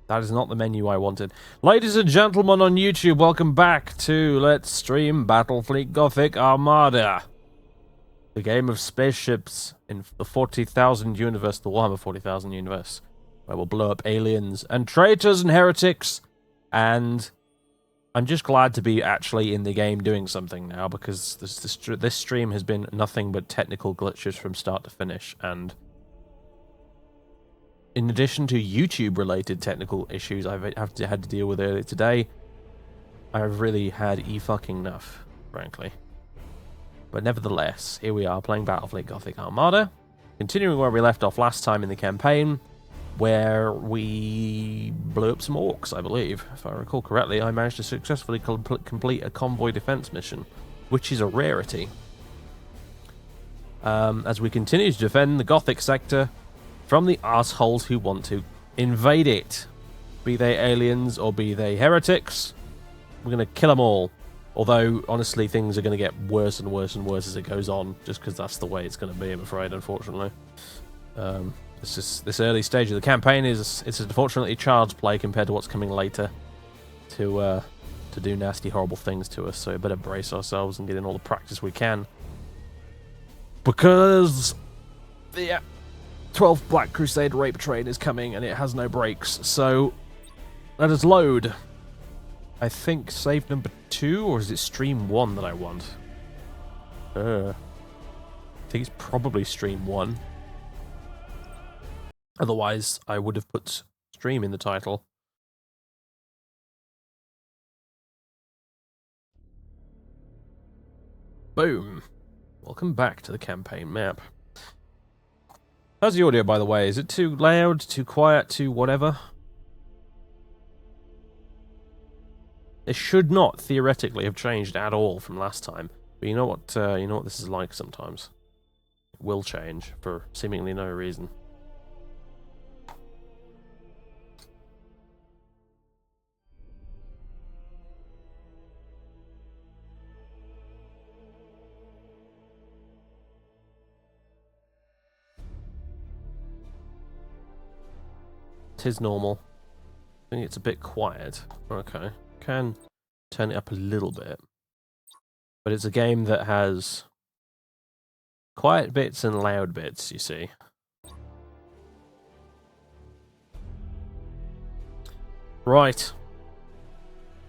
That is not the menu I wanted. Ladies and gentlemen on YouTube, welcome back to Let's Stream Battlefleet Gothic Armada. The game of spaceships in the 40,000 universe, the Warhammer 40,000 universe, where we'll blow up aliens and traitors and heretics. And I'm just glad to be actually in the game doing something now, because this stream has been nothing but technical glitches from start to finish, and in addition to YouTube-related technical issues I've had to deal with earlier today, I've really had fucking enough, frankly. But nevertheless, here we are playing Battlefleet Gothic Armada, continuing where we left off last time in the campaign, where we blew up some orcs, I believe. If I recall correctly, I managed to successfully complete a convoy defense mission, which is a rarity. As we continue to defend the Gothic sector from the assholes who want to invade it. Be they aliens or be they heretics, we're going to kill them all. Although, honestly, things are going to get worse and worse and worse as it goes on, just because that's the way it's going to be, I'm afraid, unfortunately. It's just, this early stage of the campaign it's unfortunately child's play compared to what's coming later to do nasty, horrible things to us, so we better brace ourselves and get in all the practice we can. Because the 12th Black Crusade rape train is coming and it has no brakes, so let us load. I think save number 2, or is it stream 1 that I want? I think it's probably stream 1. Otherwise, I would have put stream in the title. Boom. Welcome back to the campaign map. How's the audio, by the way? Is it too loud, too quiet, too whatever? It should not theoretically have changed at all from last time, but you know what this is like sometimes. It will change for seemingly no reason. Tis normal. I think it's a bit quiet. Okay. Can turn it up a little bit. But it's a game that has quiet bits and loud bits, you see. Right.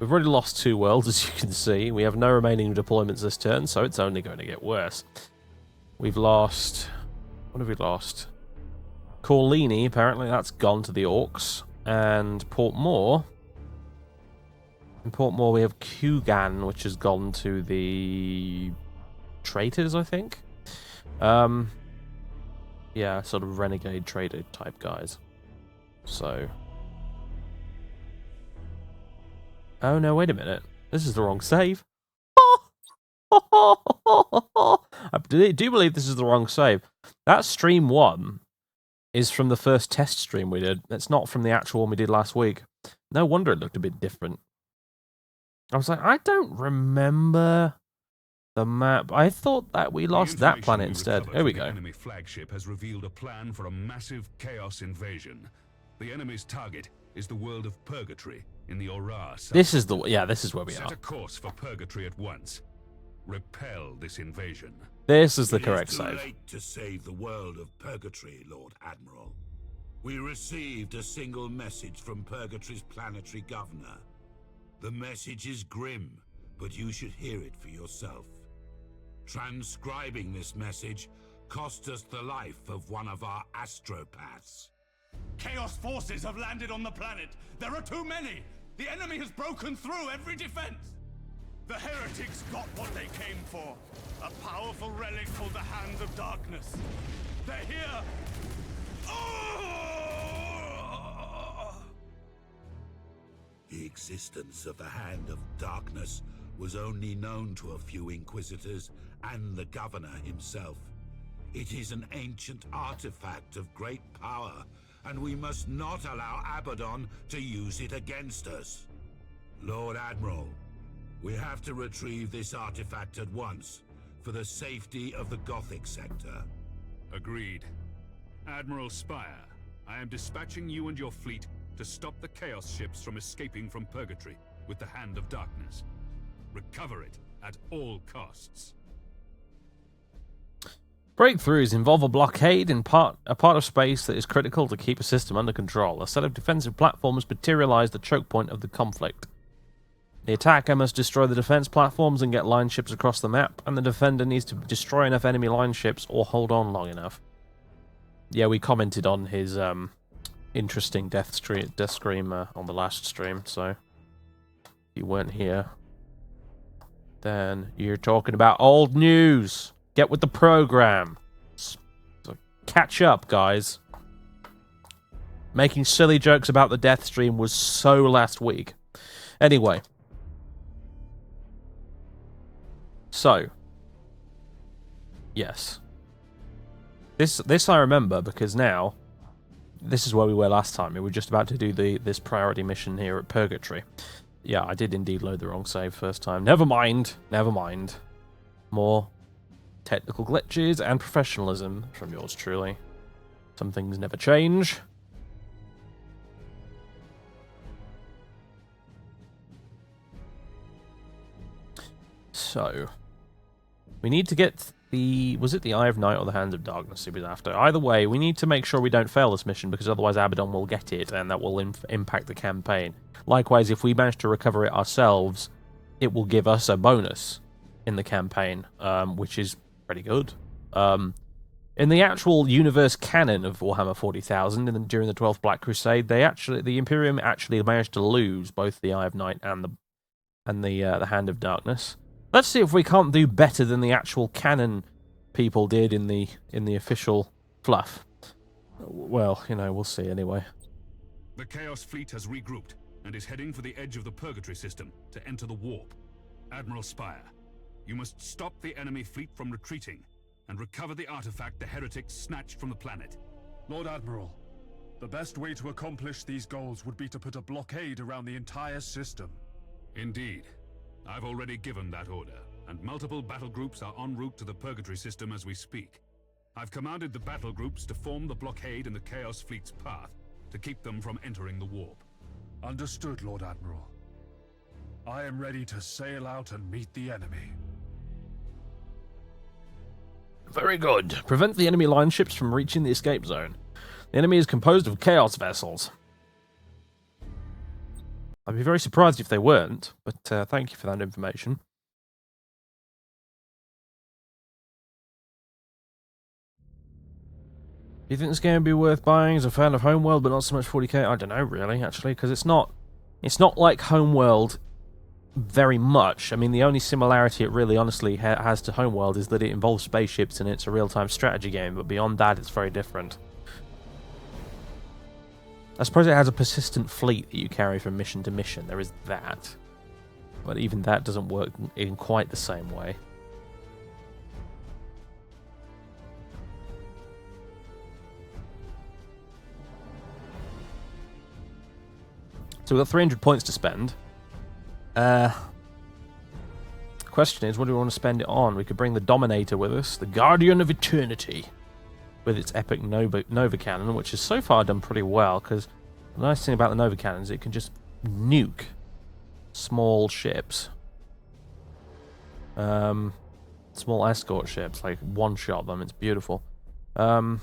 We've already lost 2 worlds, as you can see. We have no remaining deployments this turn, so it's only going to get worse. We've lost... What have we lost? Corlini, apparently that's gone to the Orcs. And Portmore... In Portmore we have Kugan, which has gone to the traitors, I think. Yeah, sort of renegade trader type guys. So... Oh no, wait a minute. This is the wrong save. I do believe this is the wrong save. That stream 1 is from the first test stream we did. It's not from the actual one we did last week. No wonder it looked a bit different. I was like, I don't remember the map. I thought that we lost that planet instead. Here we go. The enemy flagship has revealed a plan for a massive chaos invasion. The enemy's target is the world of Purgatory in the Aura. This is the this is where we are. Set a course for Purgatory at once. Repel this invasion. This is the correct save. It is too late to save the world of Purgatory, Lord Admiral. We received a single message from Purgatory's planetary governor. The message is grim, but you should hear it for yourself. Transcribing this message cost us the life of one of our astropaths. Chaos forces have landed on the planet. There are too many. The enemy has broken through every defense. The heretics got what they came for. A powerful relic called the Hand of Darkness. They're here. The existence of the Hand of Darkness was only known to a few Inquisitors and the Governor himself. It is an ancient artifact of great power, and we must not allow Abaddon to use it against us. Lord Admiral, we have to retrieve this artifact at once, for the safety of the Gothic sector. Agreed. Admiral Spire, I am dispatching you and your fleet to stop the Chaos ships from escaping from Purgatory with the Hand of Darkness. Recover it at all costs. Breakthroughs involve a blockade in a part of space that is critical to keep a system under control. A set of defensive platforms materialize the choke point of the conflict. The attacker must destroy the defense platforms and get line ships across the map, and the defender needs to destroy enough enemy line ships or hold on long enough. Yeah, we commented on his interesting death scream on the last stream, so if you weren't here, then you're talking about old news. Get with the program. So catch up, guys. Making silly jokes about the death stream was so last week. Anyway. So. Yes. This I remember because now this is where we were last time. We were just about to do this priority mission here at Purgatory. Yeah, I did indeed load the wrong save first time. Never mind. Never mind. More technical glitches and professionalism from yours truly. Some things never change. So, we need to get the... Was it the Eye of Night or the Hand of Darkness he was after? Either way, we need to make sure we don't fail this mission, because otherwise Abaddon will get it, and that will impact the campaign. Likewise, if we manage to recover it ourselves, it will give us a bonus in the campaign, which is pretty good. In the actual universe canon of Warhammer 40,000, during the 12th Black Crusade, the Imperium actually managed to lose both the Eye of Night and the Hand of Darkness. Let's see if we can't do better than the actual canon people did in the official fluff. Well, you know, we'll see anyway. The Chaos Fleet has regrouped and is heading for the edge of the Purgatory system to enter the warp. Admiral Spire, you must stop the enemy fleet from retreating and recover the artifact the heretics snatched from the planet. Lord Admiral, the best way to accomplish these goals would be to put a blockade around the entire system. Indeed. I've already given that order, and multiple battle groups are en route to the Purgatory system as we speak. I've commanded the battle groups to form the blockade in the Chaos Fleet's path to keep them from entering the warp. Understood, Lord Admiral. I am ready to sail out and meet the enemy. Very good. Prevent the enemy line ships from reaching the escape zone. The enemy is composed of Chaos vessels. I'd be very surprised if they weren't, but thank you for that information. Do you think this game would be worth buying as a fan of Homeworld, but not so much 40k? I don't know, really, actually, because it's not like Homeworld very much. I mean, the only similarity it really honestly has to Homeworld is that it involves spaceships and it's a real-time strategy game, but beyond that, it's very different. I suppose it has a persistent fleet that you carry from mission to mission. There is that. But even that doesn't work in quite the same way. So we've got 300 points to spend. The question is, what do we want to spend it on? We could bring the Dominator with us, the Guardian of Eternity, with its epic Nova Cannon, which has so far done pretty well, because the nice thing about the Nova Cannon is it can just nuke small ships. Small escort ships, like one-shot them, it's beautiful. So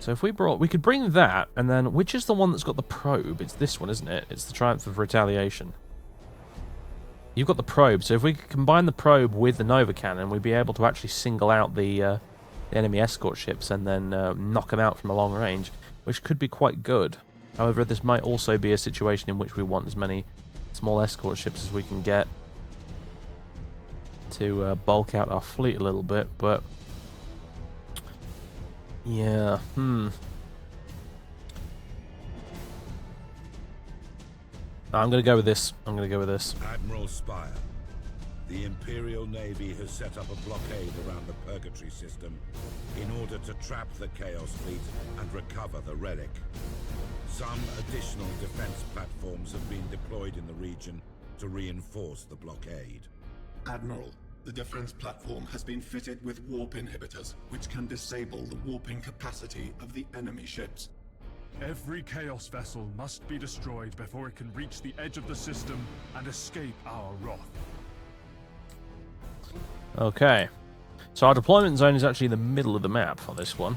if we could bring that, and then, which is the one that's got the probe? It's this one, isn't it? It's the Triumph of Retaliation. You've got the probe, so if we could combine the probe with the Nova Cannon, we'd be able to actually single out the enemy escort ships and then knock them out from a long range, which could be quite good. However, this might also be a situation in which we want as many small escort ships as we can get to bulk out our fleet a little bit, but yeah, I'm gonna go with this. Admiral Spire, the Imperial Navy has set up a blockade around the Purgatory system in order to trap the Chaos Fleet and recover the relic. Some additional defense platforms have been deployed in the region to reinforce the blockade. Admiral, the defense platform has been fitted with warp inhibitors, which can disable the warping capacity of the enemy ships. Every Chaos vessel must be destroyed before it can reach the edge of the system and escape our wrath. Okay. So our deployment zone is actually in the middle of the map for this one.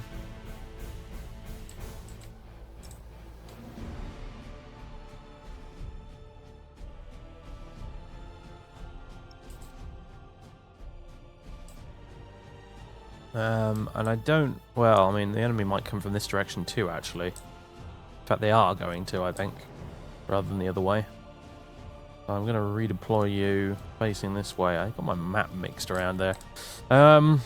And I don't... Well, I mean, the enemy might come from this direction too, actually. In fact, they are going to, I think, rather than the other way. So I'm going to redeploy you facing this way. I got my map mixed around there. But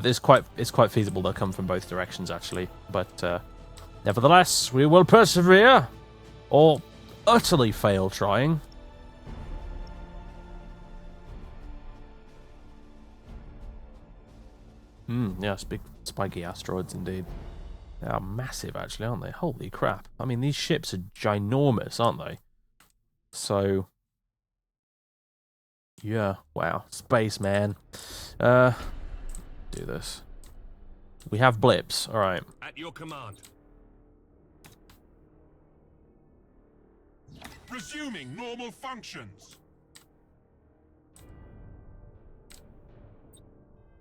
it's quite feasible they'll come from both directions, actually. But nevertheless, we will persevere, or utterly fail trying. Yes, big spiky asteroids indeed. They are massive, actually, aren't they? Holy crap. I mean, these ships are ginormous, aren't they? So, yeah, wow. Space, man. Do this. We have blips, alright. At your command. Resuming normal functions.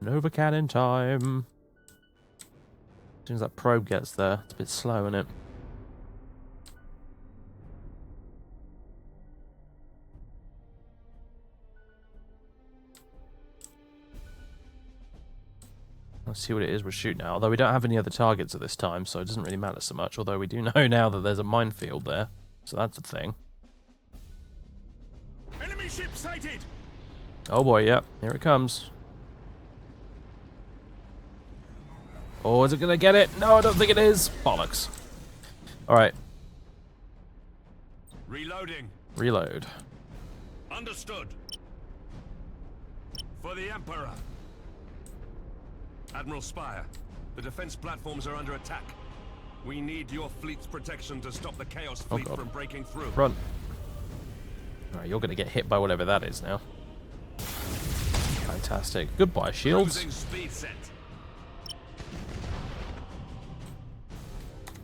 Nova cannon time. As soon as that probe gets there, it's a bit slow, isn't it? Let's see what it is we're shooting at. Although we don't have any other targets at this time, so it doesn't really matter so much. Although we do know now that there's a minefield there, so that's a thing. Enemy ship sighted. Oh boy, yep, here it comes. Oh, is it gonna get it? No, I don't think it is. Bollocks. Alright. Reloading. Reload. Understood. For the Emperor. Admiral Spire, the defense platforms are under attack. We need your fleet's protection to stop the Chaos Fleet from breaking through. Run. Alright, you're gonna get hit by whatever that is now. Fantastic. Goodbye, shields. Cruising speed set.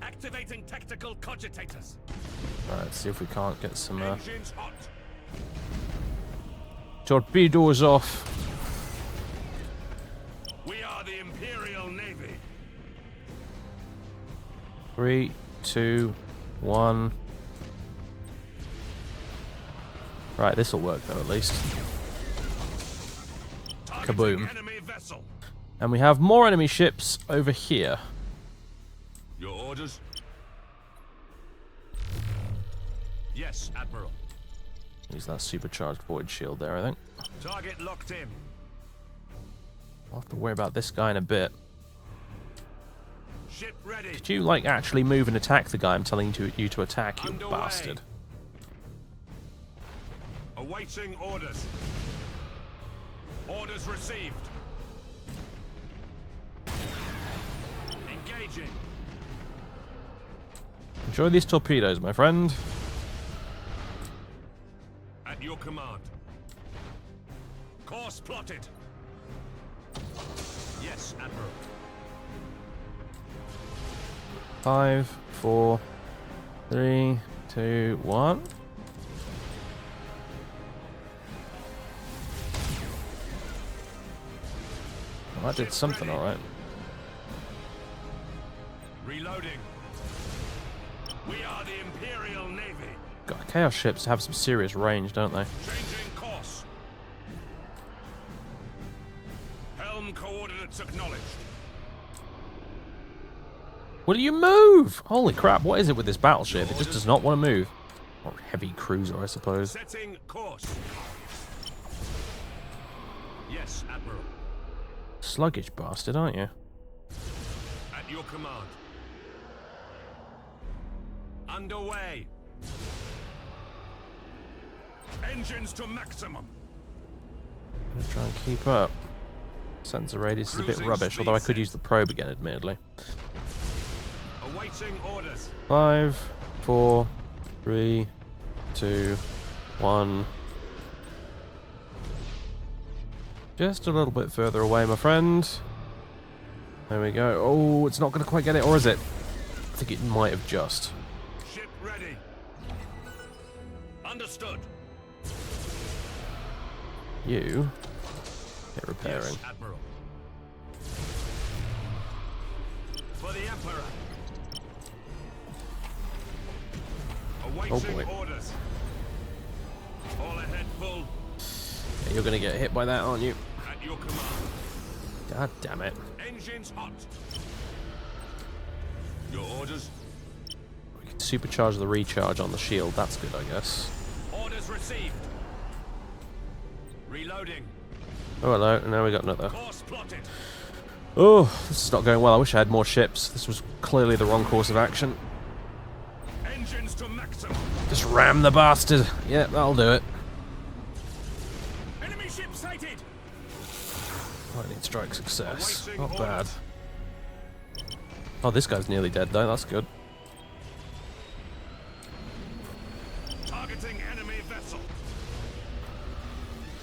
Activating tactical cogitators. Alright, let's see if we can't get some Engines hot. torpedoes off. We are the Imperial Navy. 3, 2, 1. Right, this'll work though, at least. Kaboom. Enemy vessel. And we have more enemy ships over here. Your orders? Yes, Admiral. Use that supercharged void shield there, I think. Target locked in. I'll have to worry about this guy in a bit. Ship ready. Did you, like, actually move and attack the guy I'm telling you to attack, you Underway. bastard? Awaiting orders. Orders received. Engaging. Enjoy these torpedoes, my friend. At your command. Course plotted. Yes, Admiral. 5, 4, 3, 2, 1. Well, that did something, alright. Reloading. We are the Imperial Navy. God, Chaos ships have some serious range, don't they? Changing course. Helm coordinates acknowledged. Will you move? Holy crap, what is it with this battleship? It just does not want to move. Or heavy cruiser, I suppose. Setting course. Yes, Admiral. Sluggish bastard, aren't you? At your command. Underway. Engines to maximum. I'm gonna try and keep up. Sensor radius is a bit Cruising rubbish, speed although I could set. use the probe again, admittedly. Awaiting orders. 5, 4, 3, 2, 1. Just a little bit further away, my friend. There we go. Oh, it's not going to quite get it, or is it? think it might have just. Ship ready. Understood. You get repairing. Yes, Admiral. For the Emperor. Awaiting boy. orders. All ahead full. Yeah, you're gonna get hit by that, aren't you? At your command. God damn it. Engines hot. Your orders. We can supercharge the recharge on the shield. That's good, I guess. Orders received. Reloading. Oh, hello. Now we got another. Course plotted. Oh, this is not going well. I wish I had more ships. This was clearly the wrong course of action. Engines to maximum. Just ram the bastard. Yeah, that'll do it. Enemy ship sighted. Lightning strike success. Awaiting Not bad. orders. Oh, this guy's nearly dead though. That's good. Targeting enemy vessel.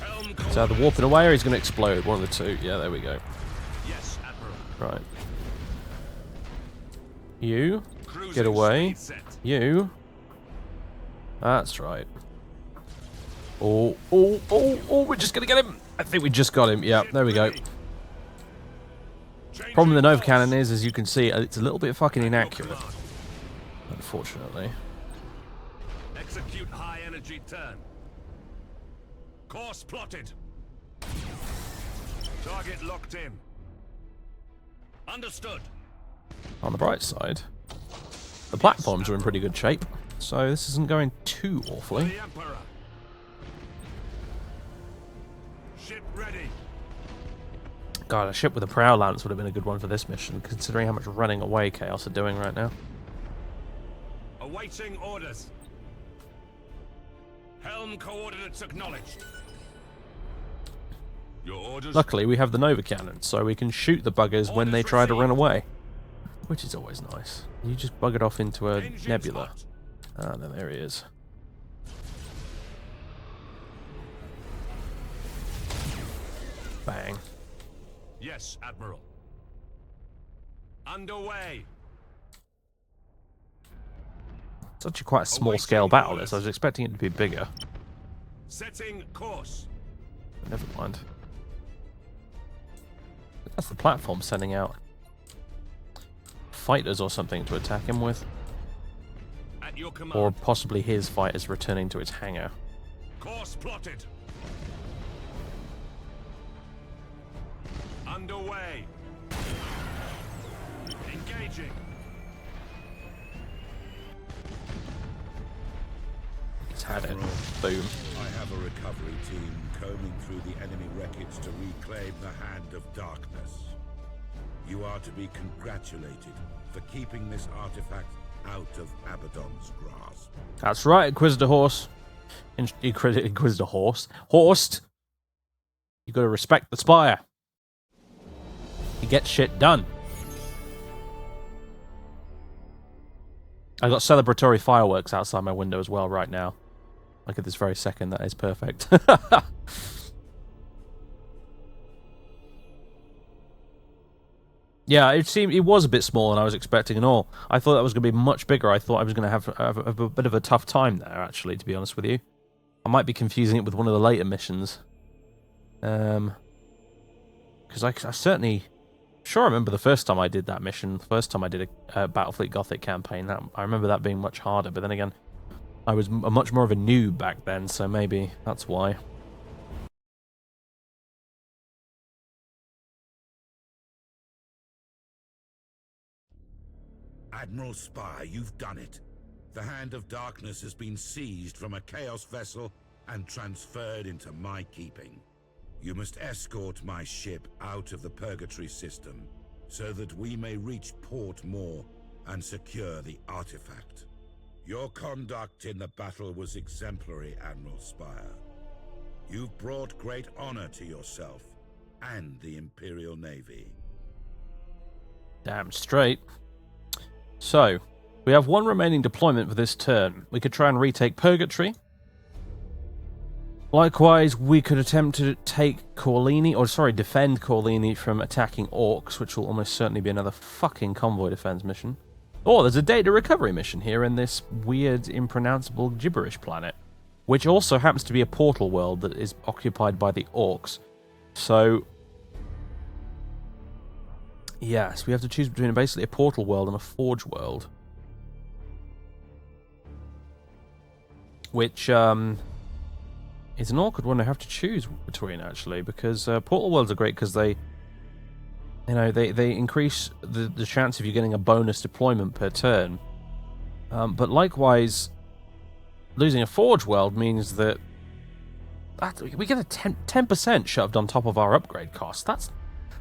Helm So either warping away or he's going to explode. One of the two. Yeah, there we go. Yes, Admiral. Right. You. Cruising Get away. speed set. You. That's right. Oh, oh, oh, oh, we're just going to get him. I think we just got him. Yeah, there we go. Problem with the Nova Cannon is, as you can see, it's a little bit fucking inaccurate. Unfortunately. Execute high energy turn. Course plotted. Target locked in. Understood. On the bright side, the platforms are in pretty good shape, so this isn't going too For awfully. the Emperor. Ship ready. God, a ship with a prow lance would have been a good one for this mission, considering how much running away Chaos are doing right now. Awaiting orders. Helm coordinates acknowledged. Your orders. Luckily, we have the Nova Cannon, so we can shoot the buggers when they try to run away, which is always nice. You just buggered off into a Engines nebula. hot. Ah, no, there he is. Bang. Yes, Admiral. Underway. It's actually quite a small-scale battle, this. I was expecting it to be bigger. Setting course. But never mind. That's the platform sending out fighters or something to attack him with. At your command. Or possibly his fighters returning to its hangar. Course plotted. Underway. Engaging. He's had it. Boom. I have a recovery team combing through the enemy wreckage to reclaim the Hand of Darkness. You are to be congratulated for keeping this artifact out of Abaddon's grasp. That's right, Inquisitor Horse. Inquisitor Horse. Horst! You gotta respect the Spire. He gets shit done. I got celebratory fireworks outside my window as well right now. Like at this very second, that is perfect. Yeah, it was a bit smaller than I was expecting and all. I thought that was going to be much bigger. I thought I was going to have a bit of a tough time there, actually, to be honest with you. I might be confusing it with one of the later missions. Because I certainly... Sure, I remember the first time I did that mission, the first time I did a Battlefleet Gothic campaign. I remember that being much harder, but then again, I was much more of a noob back then, so maybe that's why. Admiral Spire, you've done it. The Hand of Darkness has been seized from a Chaos vessel and transferred into my keeping. You must escort my ship out of the Purgatory system so that we may reach Port Moore and secure the artifact. Your conduct in the battle was exemplary, Admiral Spire. You've brought great honor to yourself and the Imperial Navy. Damn straight. So, we have one remaining deployment for this turn. We could try and retake Purgatory. Likewise, we could attempt to take defend Corlini from attacking Orcs, which will almost certainly be another fucking convoy defense mission. Oh, there's a data recovery mission here in this weird, impronounceable gibberish planet, which also happens to be a portal world that is occupied by the orcs. So, yes, we have to choose between basically a portal world and a forge world. Which, it's an awkward one to have to choose between, actually, because portal worlds are great because they, you know, they increase the chance of you getting a bonus deployment per turn. But likewise, losing a forge world means that we get a 10% shoved on top of our upgrade cost. That's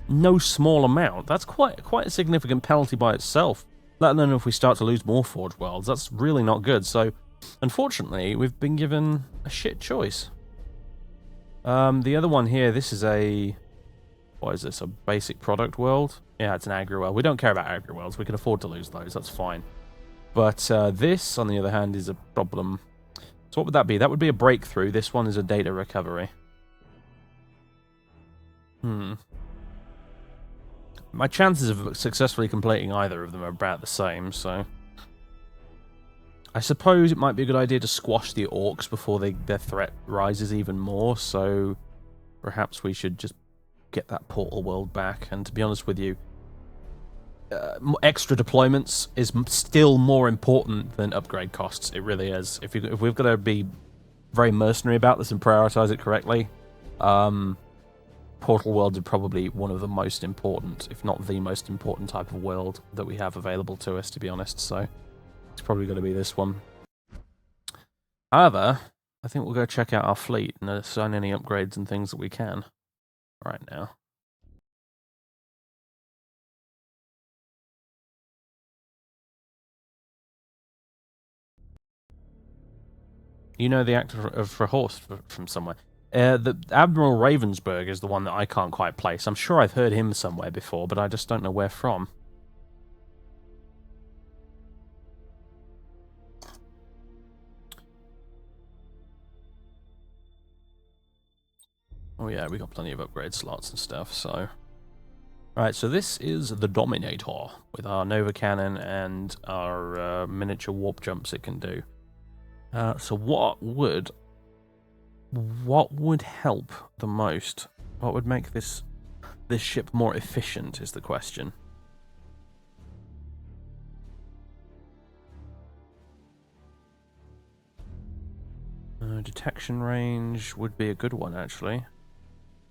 no small amount. That's quite a significant penalty by itself. Let alone if we start to lose more forge worlds. That's really not good. So, unfortunately, we've been given a shit choice. The other one here, this is a... What is this, a basic product world? Yeah, it's an agri world. We don't care about agri worlds. We can afford to lose those. That's fine. But this, on the other hand, is a problem. So what would that be? That would be a breakthrough. This one is a data recovery. My chances of successfully completing either of them are about the same, so... I suppose it might be a good idea to squash the orcs before their threat rises even more, so perhaps we should just get that portal world back. And to be honest with you, extra deployments is still more important than upgrade costs. It really is. If we've got to be very mercenary about this and prioritize it correctly, portal worlds are probably one of the most important, if not the most important type of world that we have available to us, to be honest, so it's probably going to be this one. However, I think we'll go check out our fleet and assign any upgrades and things that we can right now. You know the actor of Horst from somewhere. The Admiral Ravensburg is the one that I can't quite place. I'm sure I've heard him somewhere before, but I just don't know where from. Oh yeah, we got plenty of upgrade slots and stuff, so... Alright, so this is the Dominator, with our Nova Cannon and our miniature warp jumps it can do. So what would help the most? What would make this ship more efficient is the question. Detection range would be a good one, actually.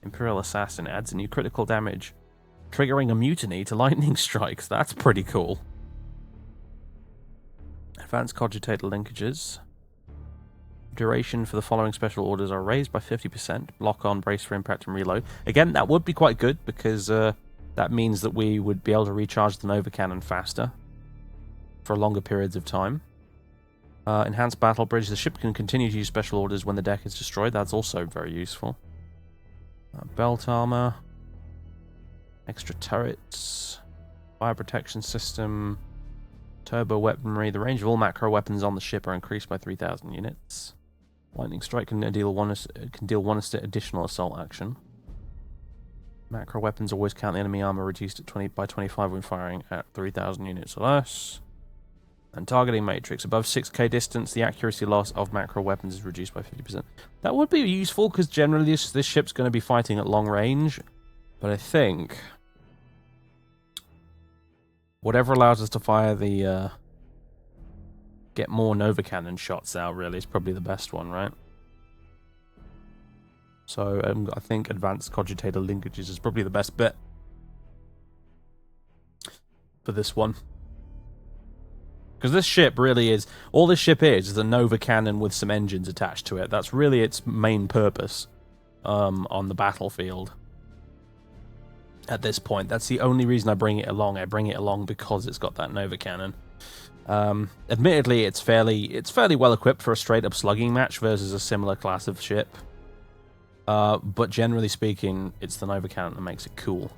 Imperial Assassin adds a new critical damage, triggering a mutiny to lightning strikes. That's pretty cool. Advanced cogitator linkages. Duration for the following special orders are raised by 50%. Block on, brace for impact, and reload. Again, that would be quite good because that means that we would be able to recharge the Nova Cannon faster for longer periods of time. Enhanced battle bridge. The ship can continue to use special orders when the deck is destroyed. That's also very useful. Belt armor. Extra turrets. Fire protection system. Turbo weaponry. The range of all macro weapons on the ship are increased by 3,000 units. Lightning strike can deal one additional assault action. Macro weapons always count the enemy armor reduced at by 25 when firing at 3,000 units or less. And targeting matrix. Above 6k distance, the accuracy loss of macro weapons is reduced by 50%. That would be useful, because generally this ship's going to be fighting at long range. But I think... whatever allows us to fire the... get more Nova Cannon shots out, really, is probably the best one, right? So, I think Advanced Cogitator Linkages is probably the best bet for this one. Because this ship really is... all this ship is a Nova Cannon with some engines attached to it. That's really its main purpose on the battlefield. At this point. That's the only reason I bring it along. I bring it along because it's got that Nova Cannon. Admittedly, it's fairly well equipped for a straight-up slugging match versus a similar class of ship. But generally speaking, it's the Nova Cannon that makes it cool.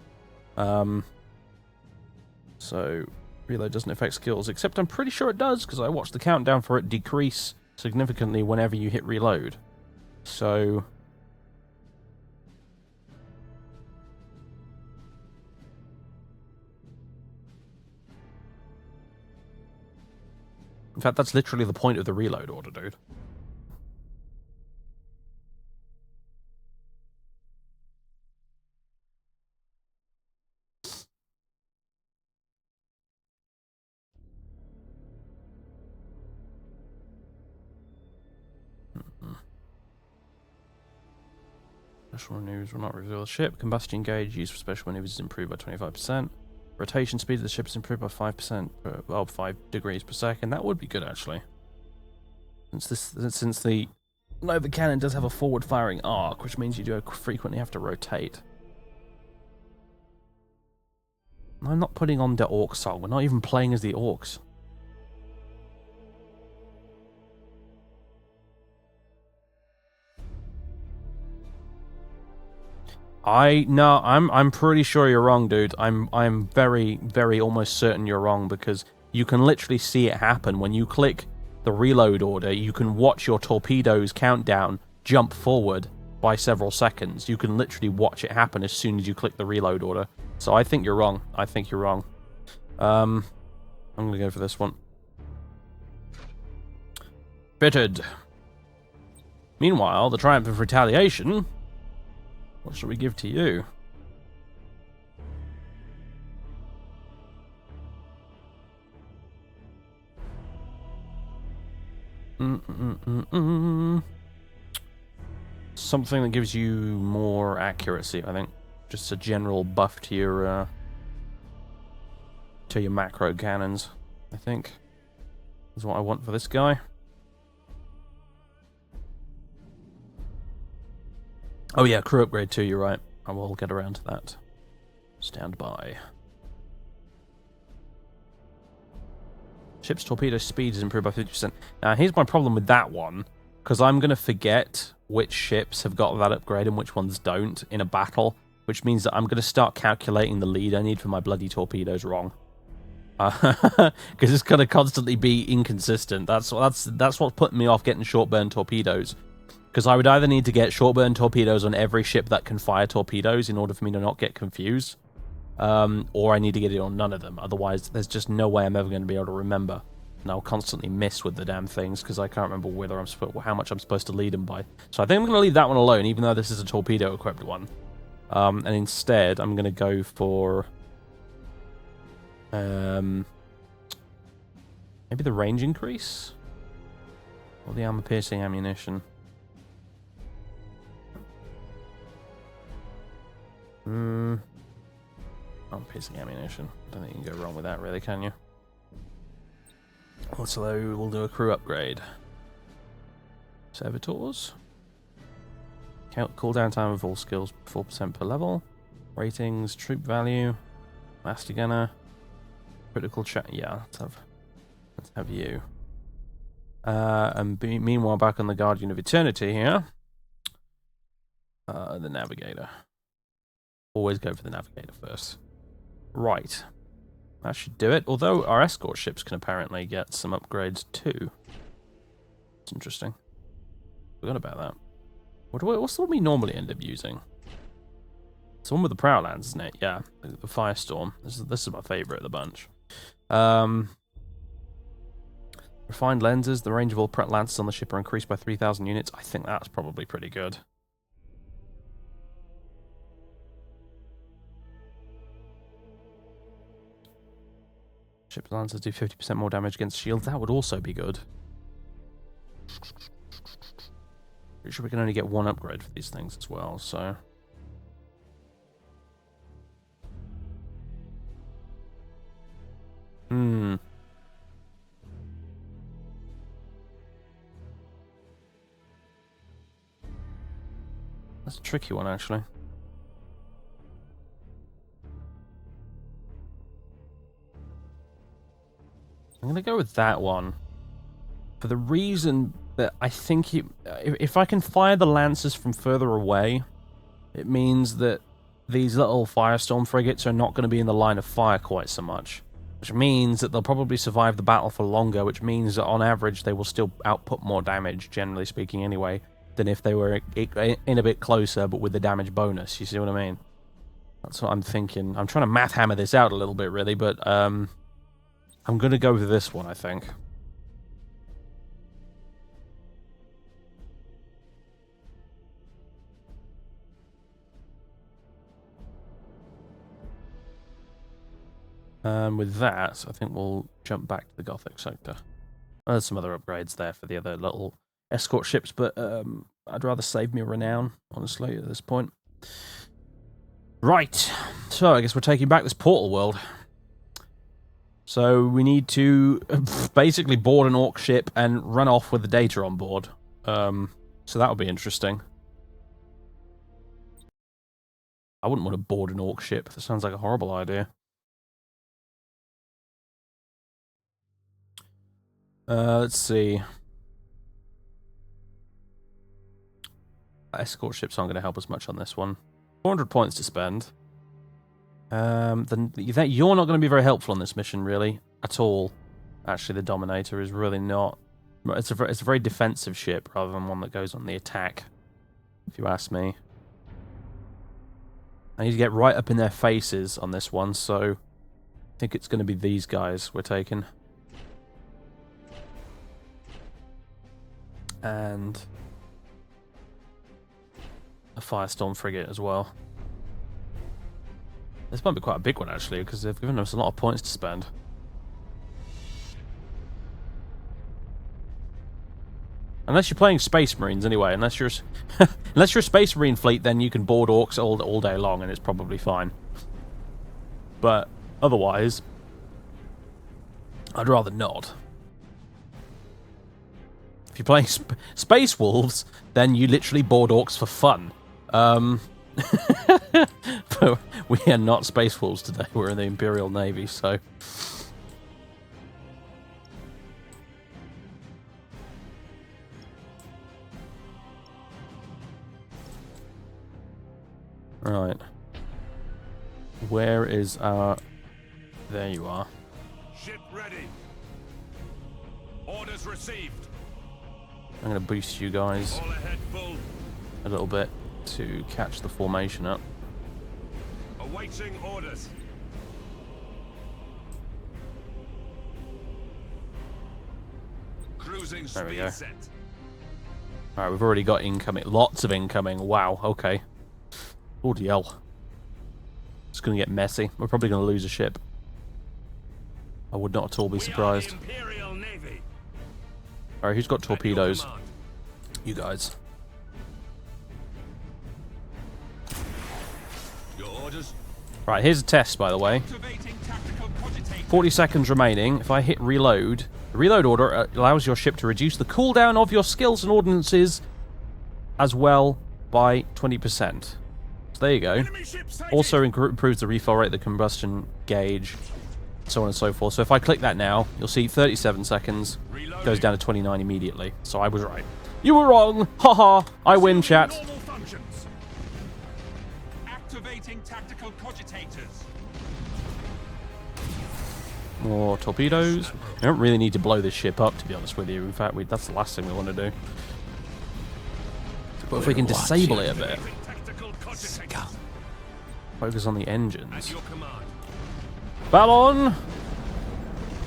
So... reload doesn't affect skills, except I'm pretty sure it does, because I watched the countdown for it decrease significantly whenever you hit reload. So... In fact, that's literally the point of the reload order, dude. Special maneuvers will not reveal the ship. Combustion gauge used for special maneuvers is improved by 25%. Rotation speed of the ship is improved by 5%, well, 5 degrees per second. That would be good, actually. Since the Nova cannon does have a forward-firing arc, which means you do frequently have to rotate. I'm not putting on the Orc song. We're not even playing as the Orcs. I'm pretty sure you're wrong, dude. I'm very, very almost certain you're wrong, because you can literally see it happen. When you click the reload order, you can watch your torpedoes countdown jump forward by several seconds. You can literally watch it happen as soon as you click the reload order. So I think you're wrong. I think you're wrong. I'm gonna go for this one. Fitted. Meanwhile, the Triumph of Retaliation. What should we give to you? Something that gives you more accuracy, I think. Just a general buff to your macro cannons, I think. Is what I want for this guy. Oh yeah, crew upgrade too, you're right. I will get around to that. Stand by. Ship's torpedo speed is improved by 50%. Now, here's my problem with that one, because I'm going to forget which ships have got that upgrade and which ones don't in a battle, which means that I'm going to start calculating the lead I need for my bloody torpedoes wrong. Because it's going to constantly be inconsistent. That's what's putting me off getting short-burn torpedoes. Because I would either need to get short-burn torpedoes on every ship that can fire torpedoes in order for me to not get confused, or I need to get it on none of them. Otherwise, there's just no way I'm ever going to be able to remember. And I'll constantly miss with the damn things because I can't remember whether how much I'm supposed to lead them by. So I think I'm going to leave that one alone, even though this is a torpedo-equipped one. And instead, I'm going to go for maybe the range increase, or the armor-piercing ammunition. Armor-piercing ammunition. I don't think you can go wrong with that, really, can you? Also, we'll do a crew upgrade. Servitors. Cooldown time of all skills 4% per level. Ratings, troop value, master gunner, critical check. Yeah, let's have you. And meanwhile, back on the Guardian of Eternity here. The Navigator. Always go for the Navigator first. Right. That should do it. Although our escort ships can apparently get some upgrades too. It's interesting. Forgot about that. What's the one we normally end up using? It's the one with the Prowlands, isn't it? Yeah, the Firestorm. This is my favourite of the bunch. Refined lenses. The range of all lances on the ship are increased by 3,000 units. I think that's probably pretty good. Ship lancers do 50% more damage against shields. That would also be good. Pretty sure we can only get one upgrade for these things as well, so... That's a tricky one, actually. I'm going to go with that one. For the reason that I think if I can fire the Lancers from further away, it means that these little Firestorm frigates are not going to be in the line of fire quite so much. Which means that they'll probably survive the battle for longer, which means that on average they will still output more damage, generally speaking anyway, than if they were in a bit closer, but with the damage bonus. You see what I mean? That's what I'm thinking. I'm trying to math hammer this out a little bit, really, but I'm going to go with this one, I think. With that, I think we'll jump back to the Gothic sector. There's some other upgrades there for the other little escort ships, but I'd rather save me renown, honestly, at this point. Right, so I guess we're taking back this portal world. So we need to basically board an orc ship and run off with the data on board. So that'll be interesting. I wouldn't want to board an orc ship. That sounds like a horrible idea. Let's see. Escort ships aren't going to help us much on this one. 400 points to spend. Then you're not going to be very helpful on this mission, really, at all. Actually, the Dominator is really not. It's a very defensive ship rather than one that goes on the attack, if you ask me. I need to get right up in their faces on this one, so I think it's going to be these guys we're taking. And a Firestorm frigate as well. This might be quite a big one, actually, because they've given us a lot of points to spend. Unless you're playing Space Marines, anyway. Unless you're a Space Marine fleet, then you can board orcs all day long, and it's probably fine. But otherwise, I'd rather not. If you're playing Space Wolves, then you literally board orcs for fun. But we are not Space Wolves today. We're in the Imperial Navy, so. Right. Where is our... There you are. Ship ready. Orders received. I'm going to boost you guys All ahead full. a little bit to catch the formation up. Awaiting orders. Cruising There we speed go. set. Alright, we've already got incoming. Lots of incoming. Wow, okay. Bloody hell. It's going to get messy. We're probably going to lose a ship. I would not at all be surprised. We are the Imperial Navy. Alright, who's got At your torpedoes? command. You guys. Your orders. Right, here's a test, by the way. 40 seconds remaining. If I hit reload, the reload order allows your ship to reduce the cooldown of your skills and ordnances as well by 20%. So there you go. Also improves the refill rate, the combustion gauge, so on and so forth. So if I click that now, you'll see 37 seconds, goes down to 29 immediately. So I was right. You were wrong! Haha! I win, chat. Activating tactical cogitators. More torpedoes. We don't really need to blow this ship up, to be honest with you. In fact, that's the last thing we want to do. But if we can disable it a bit. Focus on the engines. Ballon!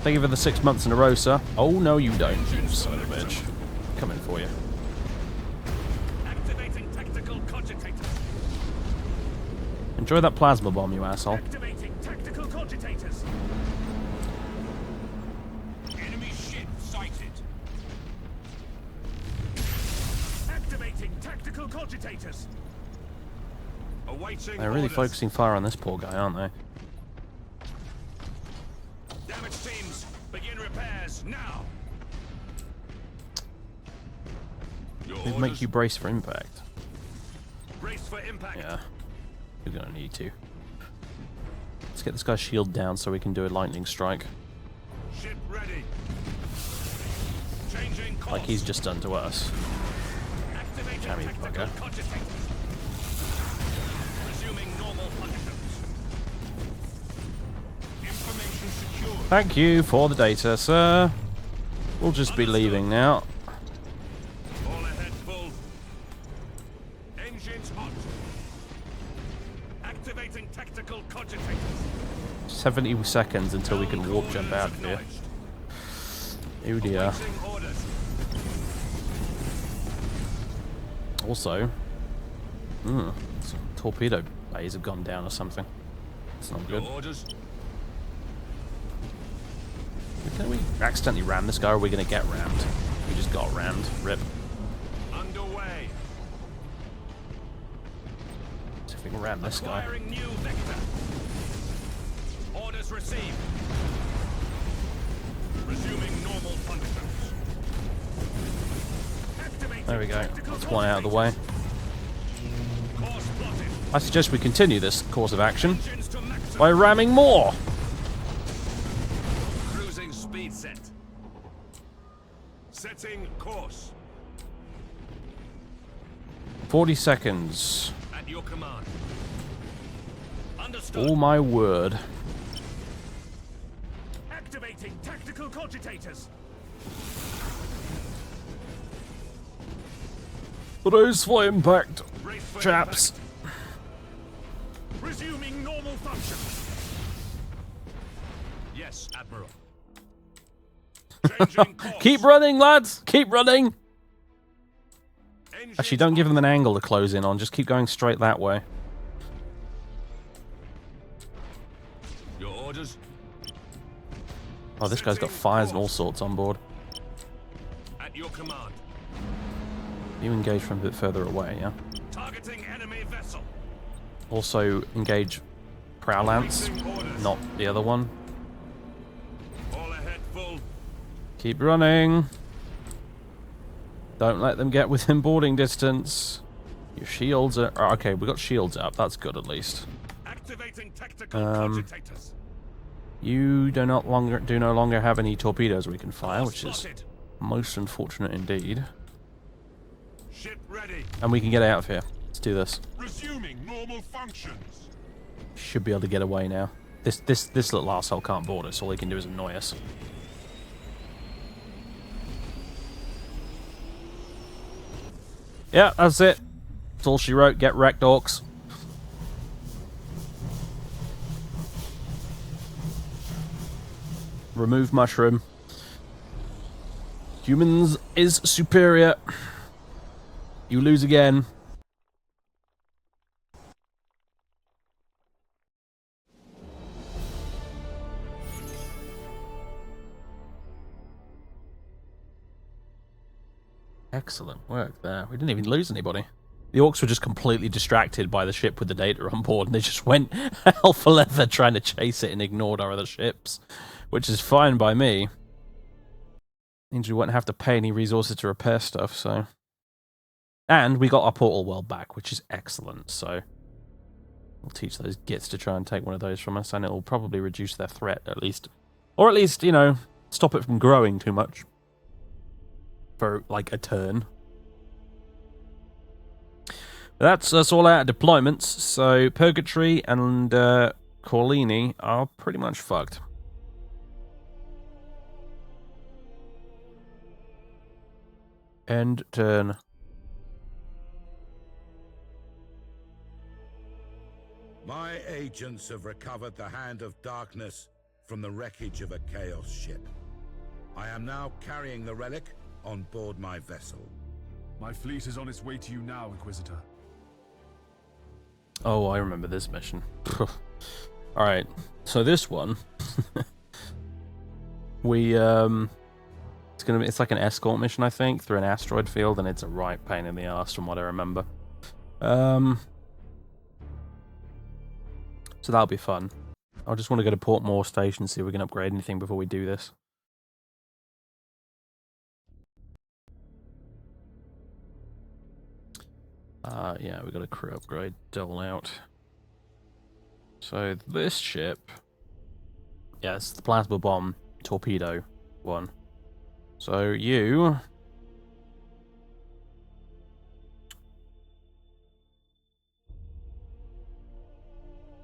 Thank you for the 6 months in a row, sir. Oh, no, you don't, you son of a bitch. Coming for you. Activating tactical cogitators. Enjoy that plasma bomb, you asshole. Activating tactical cogitators. Enemy ship sighted. Activating tactical cogitators. Awaiting They're really orders. focusing fire on this poor guy, aren't they? Damage teams, begin repairs now. Your They orders. make you brace for impact. Brace for impact. Yeah. We're gonna need to. Let's get this guy's shield down so we can do a lightning strike. Ship ready. Changing course. Like he's just done to us. Activating Jammy tactical bugger. cogitators. Resuming normal functions. Information secured. Thank you for the data, sir. We'll just be leaving now. All ahead full. Engines hot. Activating tactical cogitators. 70 seconds until we can warp jump out of here. Oh dear. Awaiting orders. Also, some torpedo bays have gone down or something. It's not Your good. orders. we accidentally ram this guy, or are we going to get rammed? We just got rammed. Rip. Underway. See if we can ram this guy. Acquiring new vector. Orders received. Resuming normal functions. Activating There we go. tactical That's one out of the way. Course plotted. I suggest we continue this course of action Engines to maximum. by ramming more. Cruising speed set. Setting course. 40 seconds. At your command. Understood. Oh my word. Activating tactical cogitators. Brace for impact, Brace for chaps. impact. Resuming normal function. Yes, Admiral. Changing course. Keep running, lads. Keep running. Engines Actually, don't give them an angle to close in on. Just keep going straight that way. Your orders. Oh, this guy's got fires and all sorts on board. At your command. You engage from a bit further away, yeah? Targeting enemy vessel. Also engage Prow Lance, not the other one. All ahead full. Keep running. Don't let them get within boarding distance. Your shields are... oh, okay, we got shields up. That's good, at least. Activating tactical cogitators. You do no longer have any torpedoes we can fire, which is Spotted. most unfortunate indeed. Ship ready. And we can get out of here. Let's do this. Resuming normal functions. Should be able to get away now. This little arsehole can't board us. All he can do is annoy us. Yeah, that's it. That's all she wrote. Get wrecked, orcs. Remove mushroom. Humans is superior. You lose again. Excellent work there. We didn't even lose anybody. The orcs were just completely distracted by the ship with the data on board, and they just went hell for leather trying to chase it and ignored our other ships, which is fine by me. Means we won't have to pay any resources to repair stuff, so... And we got our portal world back, which is excellent, so... We'll teach those gits to try and take one of those from us, and it'll probably reduce their threat, at least. Or at least, you know, stop it from growing too much. For, like, a turn. That's all out of deployments, so Purgatory and Corlini are pretty much fucked. End turn. My agents have recovered the Hand of Darkness from the wreckage of a Chaos ship. I am now carrying the relic on board my vessel. My fleet is on its way to you now, Inquisitor. Oh, I remember this mission. Alright, so this one... It's like an escort mission, I think, through an asteroid field, and it's a right pain in the arse from what I remember. So that'll be fun. I just want to go to Portmore Station and see if we can upgrade anything before we do this. Yeah, we got a crew upgrade, double out. So this ship... Yeah, it's the plasma bomb torpedo one. So you...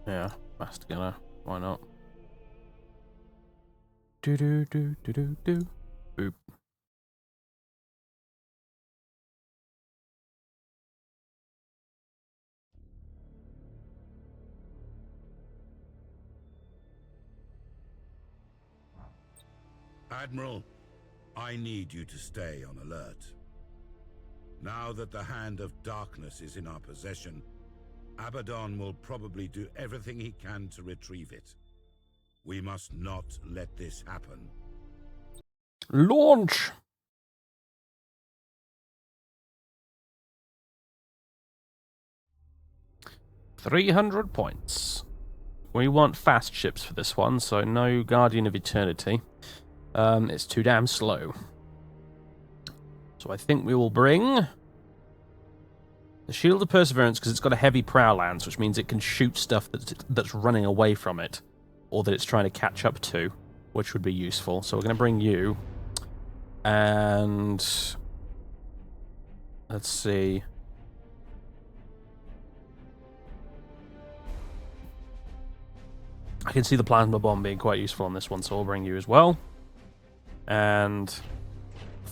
Yeah, Master Gunner. Why not? Do do do do do do. Boop. Admiral, I need you to stay on alert. Now that the Hand of Darkness is in our possession, Abaddon will probably do everything he can to retrieve it. We must not let this happen. Launch! $300 points. We want fast ships for this one, so no Guardian of Eternity. It's too damn slow. So I think we will bring the Shield of Perseverance, because it's got a heavy prow lance, which means it can shoot stuff that's running away from it, or that it's trying to catch up to, which would be useful. So we're going to bring you, and let's see. I can see the plasma bomb being quite useful on this one, so I'll bring you as well. And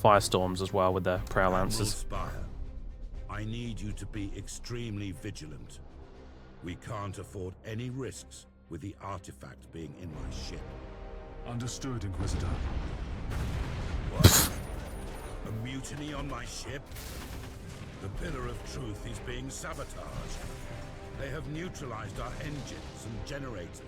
firestorms as well with their prow lances. Spire, I need you to be extremely vigilant. We can't afford any risks with the artifact being in my ship. Understood, Inquisitor. What? A mutiny on my ship? The Pillar of Truth is being sabotaged. They have neutralized our engines and generators.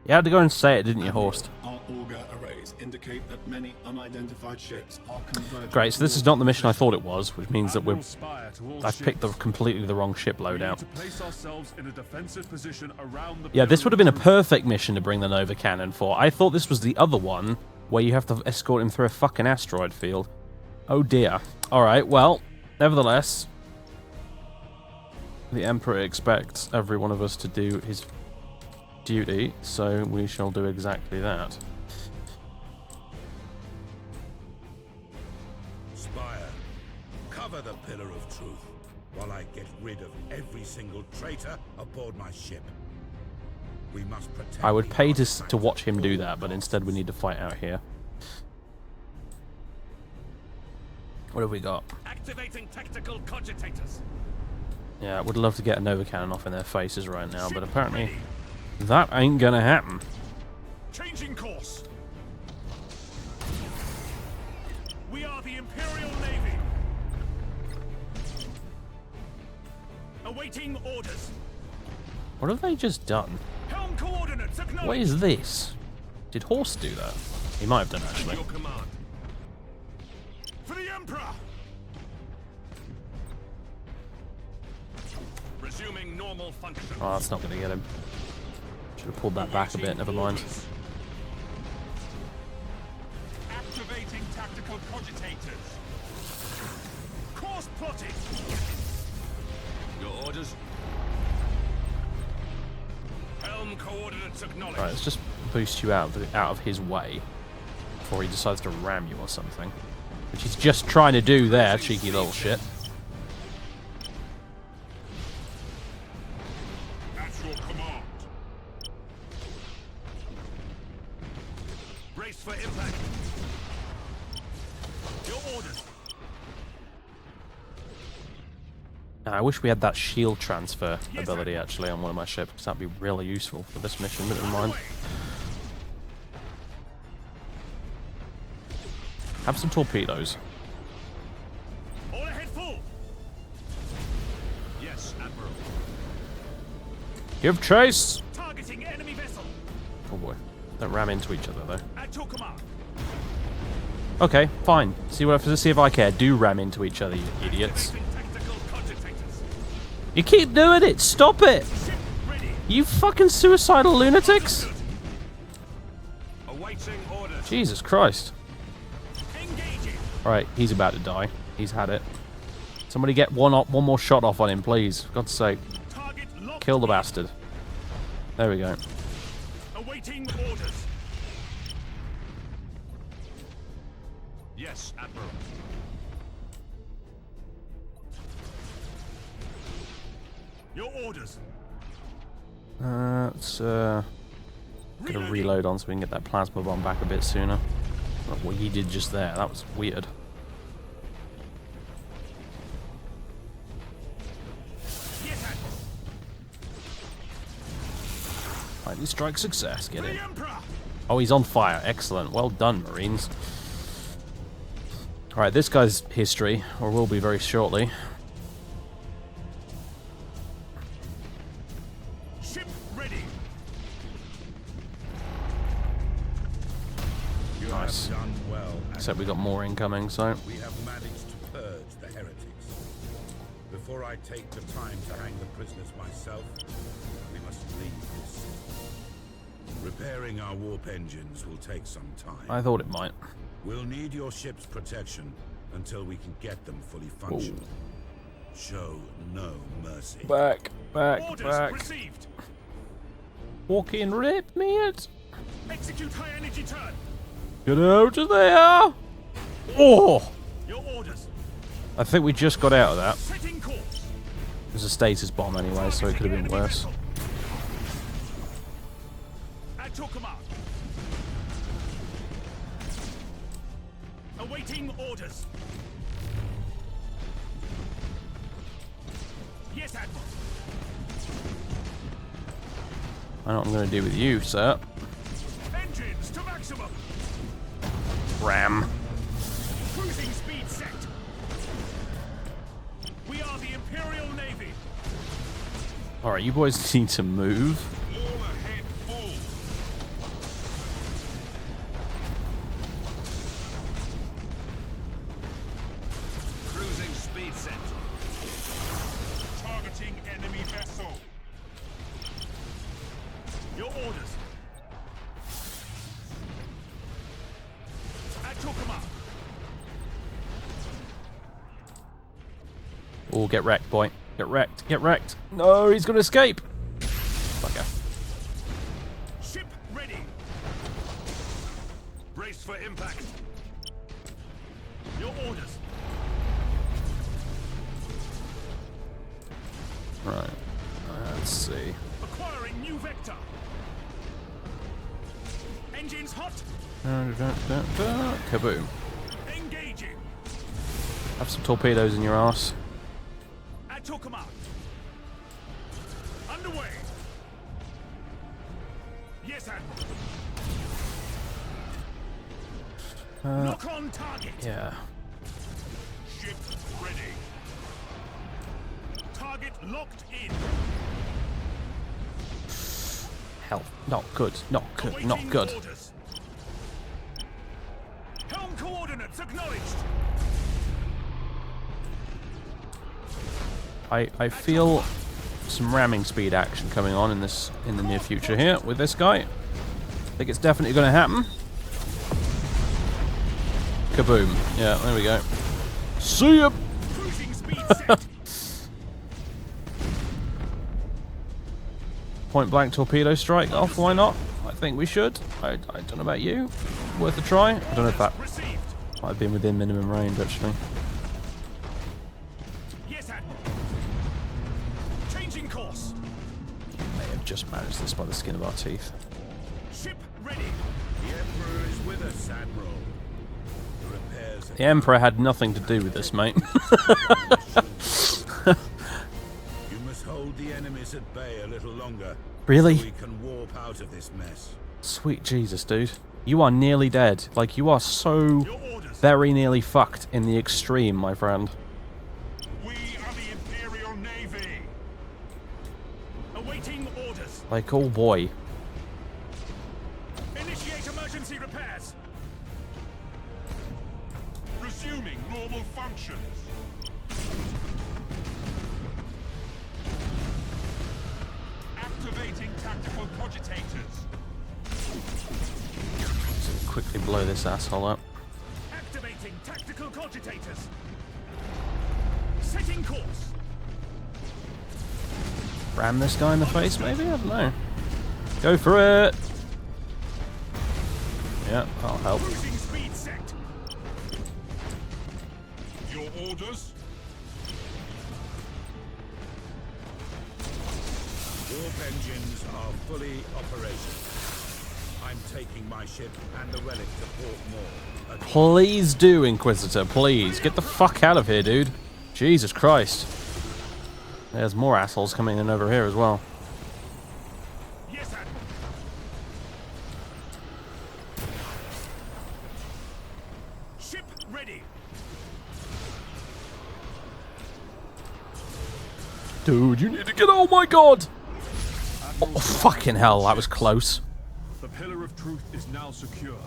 You had to go and say it, didn't you, Horst? Our auger arrays indicate that many unidentified ships are converging. Great, so this is not the mission I thought it was, which means that Admiral Spire to all I've picked the ships. completely the wrong ship We need loadout. to place ourselves in a defensive position around the Yeah, this Pillar would have been a of Truth. perfect mission to bring the Nova Cannon for. I thought this was the other one, where you have to escort him through a fucking asteroid field. Oh dear. Alright, well, nevertheless, the Emperor expects every one of us to do his duty, so we shall do exactly that. Spire, cover the Pillar of Truth while I get rid of every single traitor aboard my ship. We must protect. I would the pay artifact to watch him at do all that, but costs. instead we need to fight out here. What have we got? Activating tactical cogitators. Yeah, I would love to get a Nova Cannon off in their faces right now, but apparently that ain't gonna happen. Changing course. We are the Imperial Navy. Awaiting orders. What have they just done? Helm coordinates acknowledged. What is this? Did Horst do that? He might have done, actually. Your command. For the Emperor. Resuming normal function. Oh, that's not going to get him. Should have pulled that back a bit, never mind. Activating tactical cogitators. Course plotted. Your orders. Helm coordinates acknowledged. Right, let's just boost you out of his way before he decides to ram you or something. Which he's just trying to do there, cheeky little shit. At your command. Brace for impact. Your orders. I wish we had that shield transfer ability actually on one of my ships, because that'd be really useful for this mission, but never mind. Have some torpedoes. All ahead full. Yes, Admiral. Give chase! Targeting enemy vessel. Oh boy. Don't ram into each other though. At your command. Okay, fine. See if I care. Do ram into each other, you idiots. Activating tactical cogitators. You keep doing it! Stop it! Ship ready. You fucking suicidal lunatics! Awaiting orders. Jesus Christ. Engaging. Alright, he's about to die. He's had it. Somebody get one more shot off on him, please. For God's sake. Target locked. Kill the bastard. There we go. Awaiting orders. Yes, Admiral. Your orders. Let's get a reload on so we can get that plasma bomb back a bit sooner. Not what he did just there. That was weird. Yes, Admiral. Lightning strike success. Get For in. the Emperor. Oh, he's on fire. Excellent. Well done, Marines. Alright, this guy's history, or will be very shortly. Ship ready. Your Nice. have done well. Except we got more incoming, so... We have managed to purge the heretics. Before I take the time to hang the prisoners myself, we must leave this city. Repairing our warp engines will take some time. I thought it might. We'll need your ship's protection until we can get them fully functional. Show no mercy. Back. Orders received. Walk in, rip me it. Execute high energy turn. Get out of there. Oh! Your orders. I think we just got out of that. Setting course. It was a status bomb anyway, so it could have been worse. At your command. Awaiting orders. Yes, Admiral. I know what I'm going to do with you, sir. Engines to maximum. Ram. Cruising speed set. We are the Imperial Navy. Alright, you boys need to move. All ahead full. Cruising speed set. Targeting enemy vessel. Your orders. At your command. Oh, get wrecked, boy. Get wrecked. Get wrecked. No, he's going to escape. Fucker. Ship ready. Brace for impact. Your orders. Right. Let's see. Acquiring new vector. Engines hot. Kaboom. Engaging. Have some torpedoes in your ass. At your command. Underway. Yes, Admiral. Lock on target. Yeah. Ship ready. Target locked in. Hell. Not good. Not good. Awaiting Not good. Orders. Helm coordinates acknowledged. I feel some ramming speed action coming on in the near future here with this guy. I think it's definitely going to happen. Kaboom. Yeah, there we go. See ya! Cruising speed set. Point blank torpedo strike off, why not? I think we should. I don't know about you. Worth a try. I don't know if that Received. might have been within minimum range actually. Yes, Admiral. Changing course. May have just managed this by the skin of our teeth. Ship ready. The Emperor is with us, Admiral. The repairs. The Emperor had nothing to do with this, mate. You must hold the enemies at bay a little longer. Really? So we can warp out of this mess. Sweet Jesus, dude. You are nearly dead. Like, you are so Your orders. very nearly fucked in the extreme, my friend. We are the Imperial Navy. Awaiting orders. Like, oh boy. Initiate emergency repairs. Resuming normal functions. Activating tactical cogitators. So quickly blow this asshole up. Activating tactical cogitators. Setting course. Ram this guy in the face, maybe? I don't know. Go for it! Yeah, that'll help. Cruising speed set. Your orders? Warp engines are fully operational. I'm taking my ship and the relic to Port Moore. Please do, Inquisitor, please. Get the fuck out of here, dude. Jesus Christ. There's more assholes coming in over here as well. Yes, Admiral. Ship ready. Dude, you need to get... Oh my god! Oh, fucking hell, that was close. The Pillar of Truth is now secure.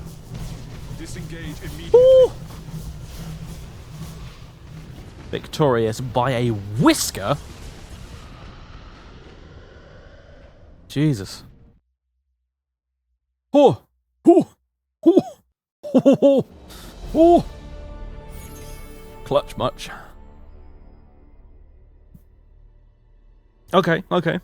Disengage immediately. Ooh. Victorious by a whisker? Jesus. Oh! Oh! Oh! Oh! Oh! Clutch much. Okay, okay.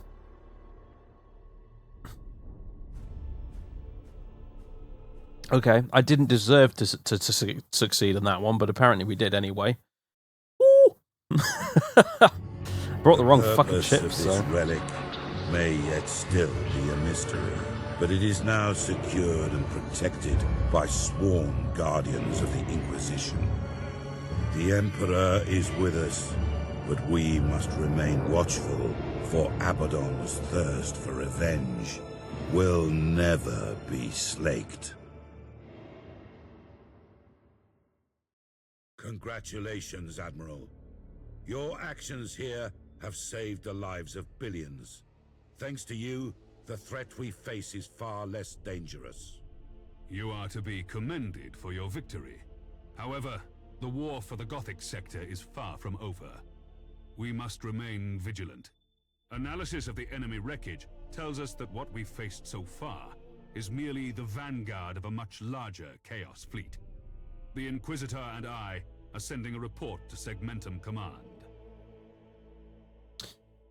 Okay, I didn't deserve to succeed in that one, but apparently we did anyway. Woo! Brought the wrong fucking ship, This so... relic may yet still be a mystery, but it is now secured and protected by sworn guardians of the Inquisition. The Emperor is with us, but we must remain watchful, for Abaddon's thirst for revenge will never be slaked. Congratulations, Admiral. Your actions here have saved the lives of billions. Thanks to you, the threat we face is far less dangerous. You are to be commended for your victory. However, the war for the Gothic sector is far from over. We must remain vigilant. Analysis of the enemy wreckage tells us that what we've faced so far is merely the vanguard of a much larger Chaos fleet. The Inquisitor and I are sending a report to Segmentum Command.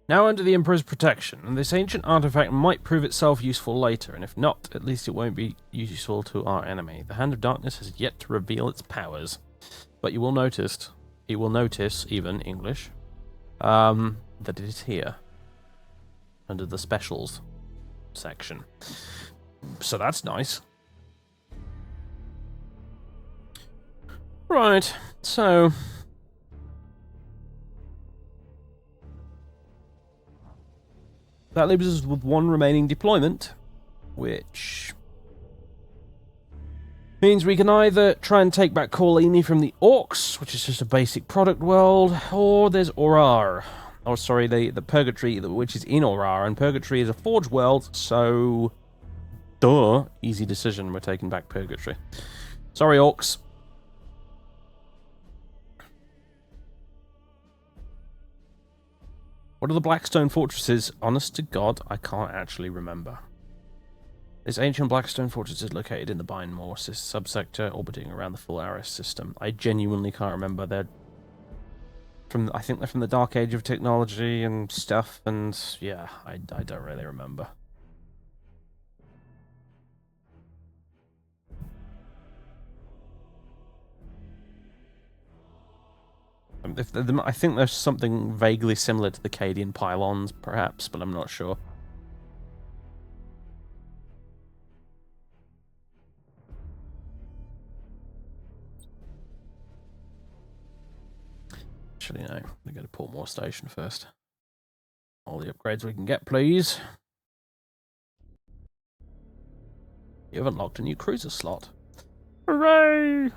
Now under the Emperor's protection, and this ancient artifact might prove itself useful later, and if not, at least it won't be useful to our enemy. The Hand of Darkness has yet to reveal its powers. But you will notice, even English, that it is here, under the specials section. So that's nice. Right, so... that leaves us with one remaining deployment, which means we can either try and take back Corleone from the Orcs, which is just a basic product world, or there's Aurar. Oh, sorry, the Purgatory, which is in Aurar, and Purgatory is a Forge world, so... duh, easy decision, we're taking back Purgatory. Sorry, Orcs. What are the Blackstone fortresses? Honest to God, I can't actually remember. This ancient Blackstone fortress is located in the Bindmore subsector, orbiting around the full Aris system. I genuinely can't remember. They're from, I think they're from the Dark Age of technology and stuff, and yeah, I don't really remember. I think there's something vaguely similar to the Cadian pylons, perhaps, but I'm not sure. Actually, no. We're going to Portmore Station first. All the upgrades we can get, please. You have unlocked a new cruiser slot. Hooray!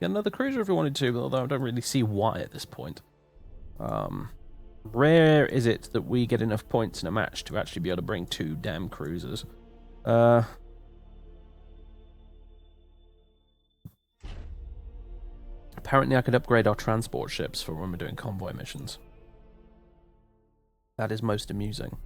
Get another cruiser if we wanted to, although I don't really see why at this point. Rare is it that we get enough points in a match to actually be able to bring 2 damn cruisers. Apparently I could upgrade our transport ships for when we're doing convoy missions. That is most amusing.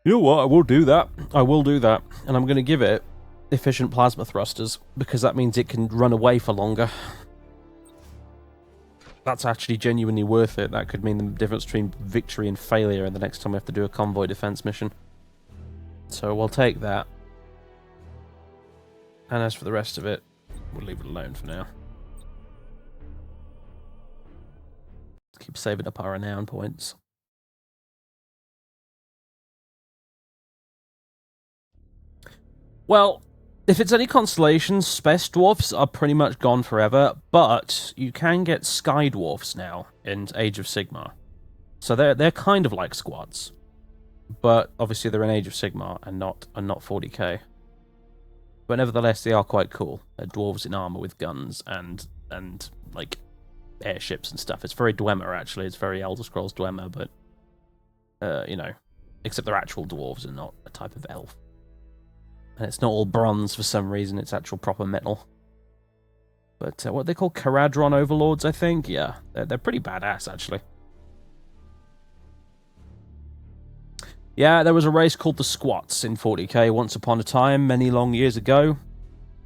You know what, I will do that. I will do that. And I'm going to give it efficient plasma thrusters, because that means it can run away for longer. That's actually genuinely worth it. That could mean the difference between victory and failure and the next time we have to do a convoy defense mission. So we'll take that. And as for the rest of it, we'll leave it alone for now. Keep saving up our renown points. Well, if it's any consolation, Space Dwarfs are pretty much gone forever, but you can get Sky Dwarfs now in Age of Sigmar. So they're kind of like squads. But obviously they're in Age of Sigmar and not 40k. But nevertheless, they are quite cool. They're dwarves in armor with guns and like airships and stuff. It's very Dwemer actually. It's very Elder Scrolls Dwemer, but you know, except they're actual dwarves and not a type of elf. And it's not all bronze for some reason, it's actual proper metal. But what they call Caradron Overlords, I think? Yeah, they're pretty badass, actually. Yeah, there was a race called the Squats in 40k once upon a time, many long years ago.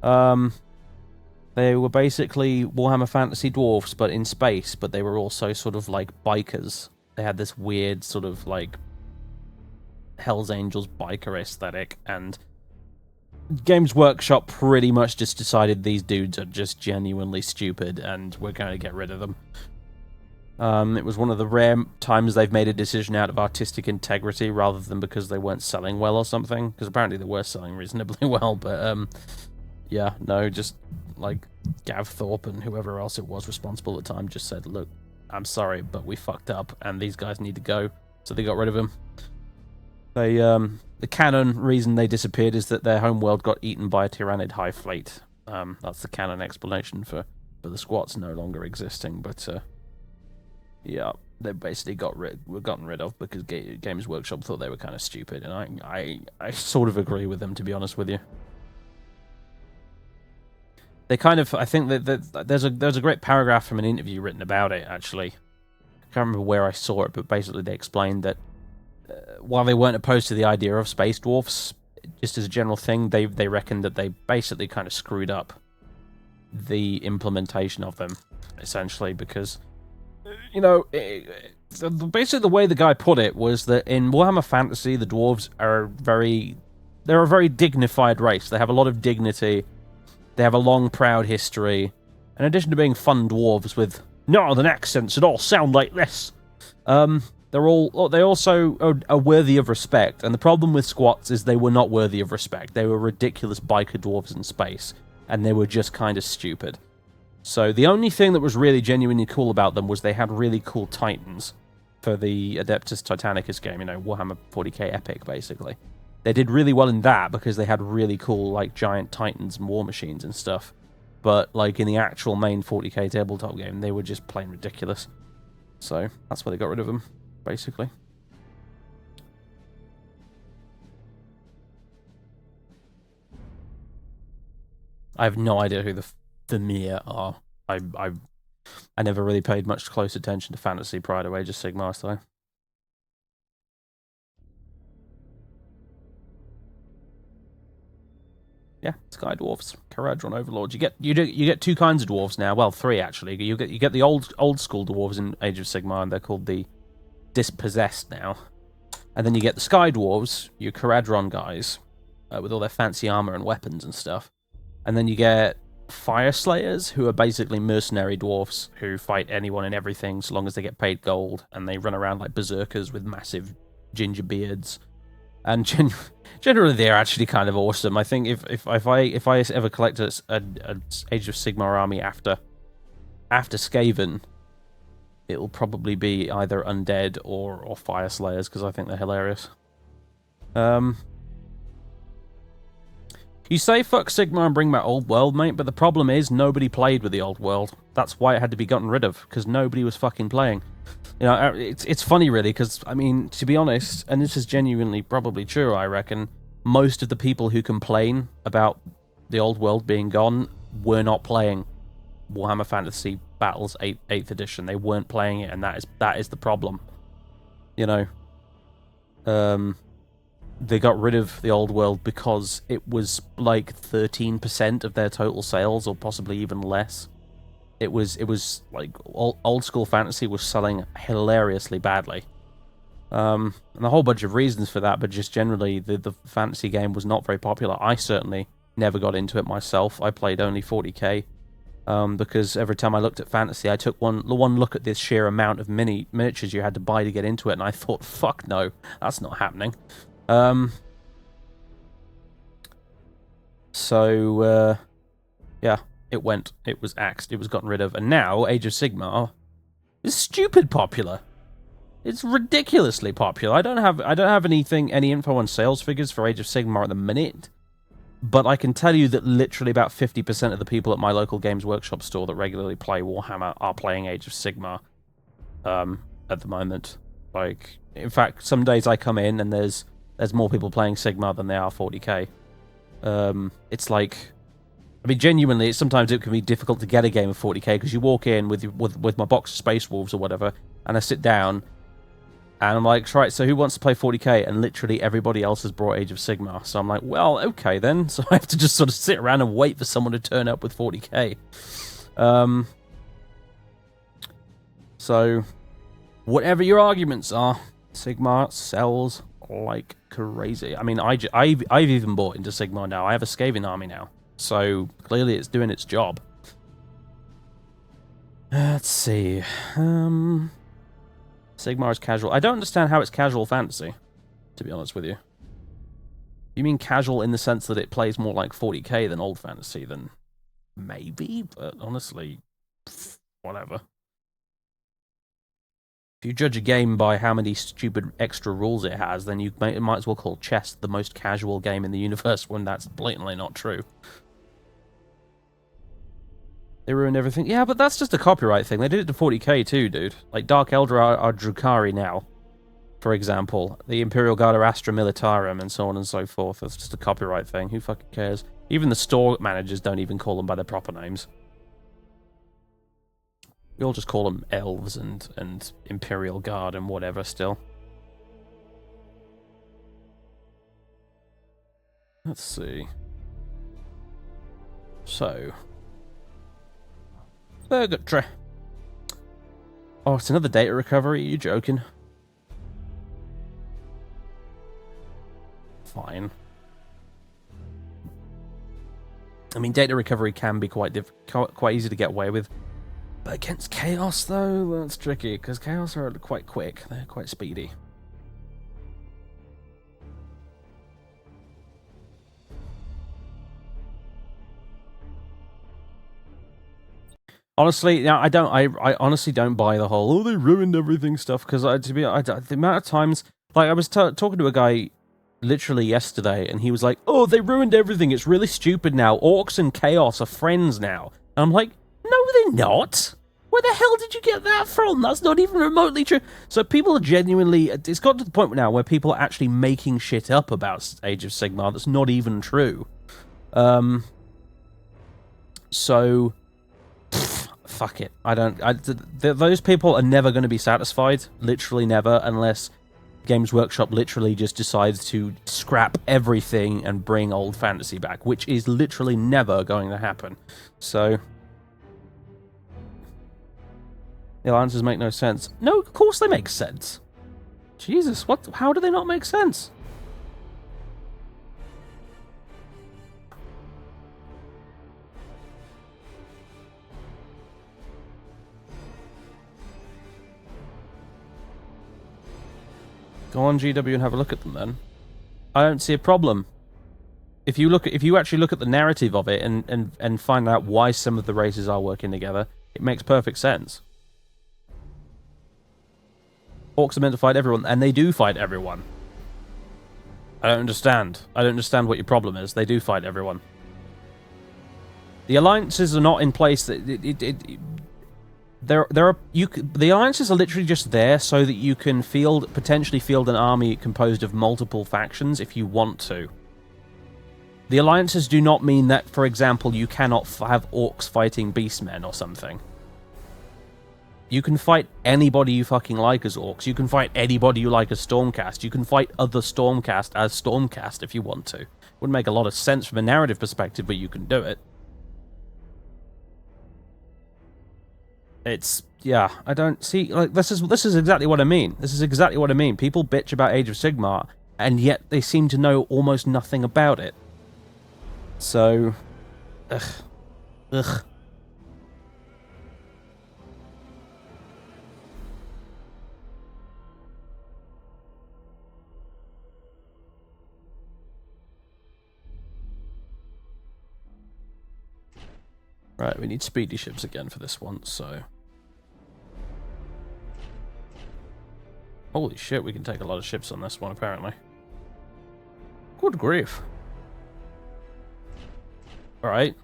They were basically Warhammer Fantasy dwarfs, but in space, but they were also sort of like bikers. They had this weird sort of like Hell's Angels biker aesthetic, and Games Workshop pretty much just decided these dudes are just genuinely stupid and we're going to get rid of them. It was one of the rare times they've made a decision out of artistic integrity rather than because they weren't selling well or something, because apparently they were selling reasonably well, but yeah, no, just like Gav Thorpe and whoever else it was responsible at the time just said, look, I'm sorry, but we fucked up and these guys need to go, so they got rid of him. They, the canon reason they disappeared is that their homeworld got eaten by a tyrannid hive fleet. That's the canon explanation for the Squats no longer existing, but yeah, they basically were gotten rid of because Games Workshop thought they were kind of stupid, and I sort of agree with them, to be honest with you. They kind of, I think that there's a great paragraph from an interview written about it, actually. I can't remember where I saw it, but basically they explained that while they weren't opposed to the idea of space dwarfs, just as a general thing, they reckoned that they basically kind of screwed up the implementation of them, essentially, because, you know, basically the way the guy put it was that in Warhammer Fantasy, the dwarves are they're a very dignified race. They have a lot of dignity. They have a long, proud history. In addition to being fun dwarves with northern accents that all sound like this, they also are worthy of respect. And the problem with Squats is they were not worthy of respect. They were ridiculous biker dwarves in space, and they were just kind of stupid. So the only thing that was really genuinely cool about them was they had really cool Titans for the Adeptus Titanicus game, you know, Warhammer 40k Epic, basically. They did really well in that because they had really cool, like, giant Titans and war machines and stuff. But, like, in the actual main 40k tabletop game, they were just plain ridiculous. So that's why they got rid of them, basically. I have no idea who the Thamir are. I never really paid much close attention to fantasy prior to Age of Sigmar, so. Yeah, Sky Dwarfs, Caradron Overlords. You get two kinds of dwarves now. Well, three actually. You get the old school dwarves in Age of Sigmar, and they're called the Dispossessed now. And then you get the Sky Dwarves, your Caradron guys, with all their fancy armor and weapons and stuff. And then you get Fire Slayers, who are basically mercenary dwarfs who fight anyone and everything so long as they get paid gold, and they run around like berserkers with massive ginger beards. And generally, they're actually kind of awesome. I think if I ever collect a Age of Sigmar army after Skaven, it'll probably be either Undead or Fire Slayers, because I think they're hilarious. You say fuck Sigmar and bring back Old World, mate, but the problem is nobody played with the Old World. That's why it had to be gotten rid of, because nobody was fucking playing. You know, it's funny, really, because, I mean, to be honest, and this is genuinely probably true, I reckon, most of the people who complain about the Old World being gone were not playing Warhammer Fantasy Battles 8th edition. They weren't playing it, and that is the problem. You know, they got rid of the Old World because it was like 13% of their total sales, or possibly even less. It was like old school fantasy was selling hilariously badly, and a whole bunch of reasons for that. But just generally, the fantasy game was not very popular. I certainly never got into it myself. I played only 40k because every time I looked at fantasy, I took one look at this sheer amount of miniatures you had to buy to get into it, and I thought, fuck no, that's not happening. So yeah. It was axed, it was gotten rid of, and now Age of Sigmar is stupid popular. It's ridiculously popular. I don't have any info on sales figures for Age of Sigmar at the minute, but I can tell you that literally about 50% of the people at my local Games Workshop store that regularly play Warhammer are playing Age of Sigmar at the moment. Like, in fact, some days I come in and there's more people playing Sigmar than there are 40k. It's like, I mean, genuinely, sometimes it can be difficult to get a game of 40k because you walk in with my box of Space Wolves or whatever, and I sit down, and I'm like, right, so who wants to play 40k? And literally everybody else has brought Age of Sigmar. So I'm like, well, okay then. So I have to just sort of sit around and wait for someone to turn up with 40k. So, whatever your arguments are, Sigmar sells like crazy. I mean, I've even bought into Sigmar now. I have a Skaven army now. So, clearly it's doing its job. Let's see. Sigmar is casual. I don't understand how it's casual fantasy, to be honest with you. You mean casual in the sense that it plays more like 40k than old fantasy? Then maybe, but honestly, whatever. If you judge a game by how many stupid extra rules it has, then you might as well call chess the most casual game in the universe when that's blatantly not true. They ruined everything. Yeah, but that's just a copyright thing. They did it to 40k too, dude. Like, Dark Eldar are Drukhari now, for example. The Imperial Guard are Astra Militarum, and so on and so forth. That's just a copyright thing. Who fucking cares? Even the store managers don't even call them by their proper names. We all just call them Elves and Imperial Guard and whatever still. Let's see. So... Purgatory. Oh, it's another data recovery? Are you joking? Fine. I mean, data recovery can be quite easy to get away with. But against Chaos, though, that's tricky, because Chaos are quite quick. They're quite speedy. Honestly, yeah, I honestly don't buy the whole, oh, they ruined everything stuff, because the amount of times, like, I was talking to a guy literally yesterday, and he was like, oh, they ruined everything, it's really stupid now, Orcs and Chaos are friends now. And I'm like, no, they're not. Where the hell did you get that from? That's not even remotely true. So people are genuinely, it's got to the point now where people are actually making shit up about Age of Sigmar that's not even true. So... fuck it. Those people are never going to be satisfied. Literally never, unless Games Workshop literally just decides to scrap everything and bring old fantasy back, which is literally never going to happen. So... the alliances make no sense. No, of course they make sense. Jesus, what? How do they not make sense? Go on GW and have a look at them then. I don't see a problem. If you actually look at the narrative of it and find out why some of the races are working together, it makes perfect sense. Orcs are meant to fight everyone, and they do fight everyone. I don't understand. I don't understand what your problem is. They do fight everyone. The alliances are not in place. The alliances are literally just there so that you can potentially field an army composed of multiple factions if you want to. The alliances do not mean that, for example, you cannot have orcs fighting beastmen or something. You can fight anybody you fucking like as orcs. You can fight anybody you like as Stormcast. You can fight other Stormcast as Stormcast if you want to. Wouldn't make a lot of sense from a narrative perspective, but you can do it. It's... yeah, I don't see... like, this is exactly what I mean. This is exactly what I mean. People bitch about Age of Sigmar, and yet they seem to know almost nothing about it. So... ugh. Right, we need speedy ships again for this one, so... holy shit, we can take a lot of ships on this one, apparently. Good grief. Alright.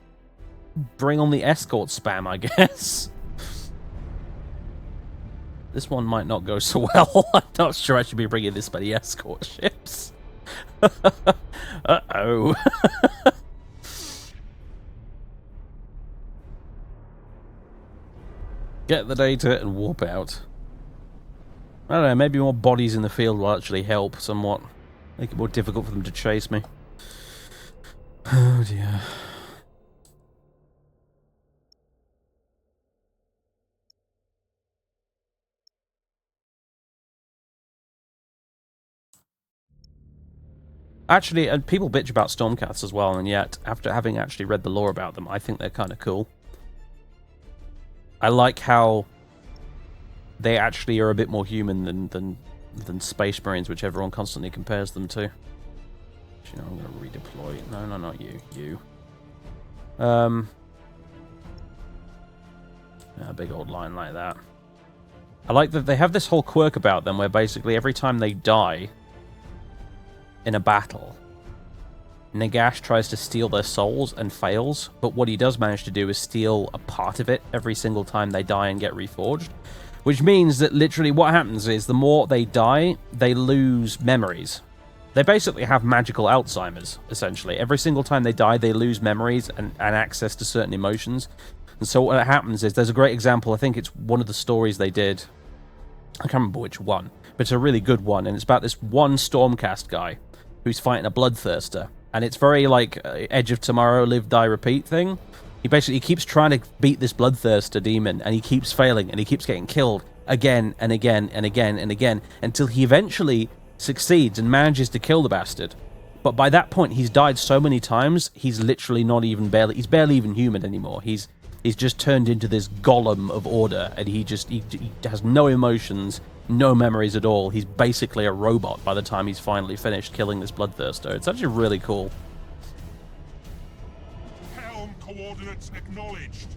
Bring on the escort spam, I guess. This one might not go so well. I'm not sure I should be bringing this many escort ships. Uh-oh. Get the data and warp out. I don't know, maybe more bodies in the field will actually help somewhat. Make it more difficult for them to chase me. Oh dear. Actually, and people bitch about Stormcats as well, and yet, after having actually read the lore about them, I think they're kind of cool. I like how they actually are a bit more human than Space Marines, which everyone constantly compares them to. You know, I'm going to redeploy. No, not you. You. A big old line like that. I like that they have this whole quirk about them where basically every time they die in a battle, Nagash tries to steal their souls and fails, but what he does manage to do is steal a part of it every single time they die and get reforged. Which means that literally what happens is the more they die, they lose memories. They basically have magical Alzheimer's, essentially. Every single time they die, they lose memories and access to certain emotions. And so what happens is, there's a great example, I think it's one of the stories they did. I can't remember which one, but it's a really good one, and it's about this one Stormcast guy who's fighting a Bloodthirster. And it's very like Edge of Tomorrow, Live, Die, Repeat thing. He basically keeps trying to beat this Bloodthirster demon, and he keeps failing, and he keeps getting killed again and again and again and again, until he eventually succeeds and manages to kill the bastard. But by that point, he's died so many times, he's literally not even he's barely even human anymore. He's just turned into this golem of order, and he has no emotions, no memories at all. He's basically a robot by the time he's finally finished killing this Bloodthirster. It's actually really cool. Helm coordinates acknowledged.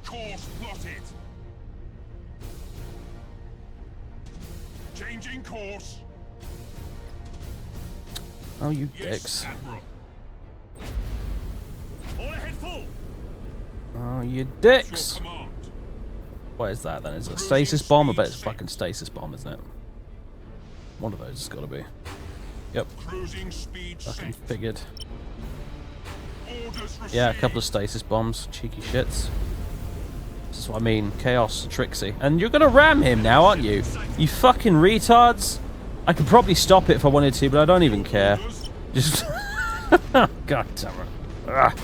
Course plotted. Changing course. Oh, you dicks. Admiral. All ahead full. Oh, you dicks. Your command. What is that then? Is it a stasis bomb? I bet it's a fucking stasis bomb, isn't it? One of those has got to be. Yep. Cruising speed Fucking set. figured. Orders received. Yeah, a couple of stasis bombs. Cheeky shits. This is what I mean. Chaos Trixie. And you're gonna ram him now, aren't you? You fucking retards. I could probably stop it if I wanted to, but I don't even care. Just... God damn it. Ugh.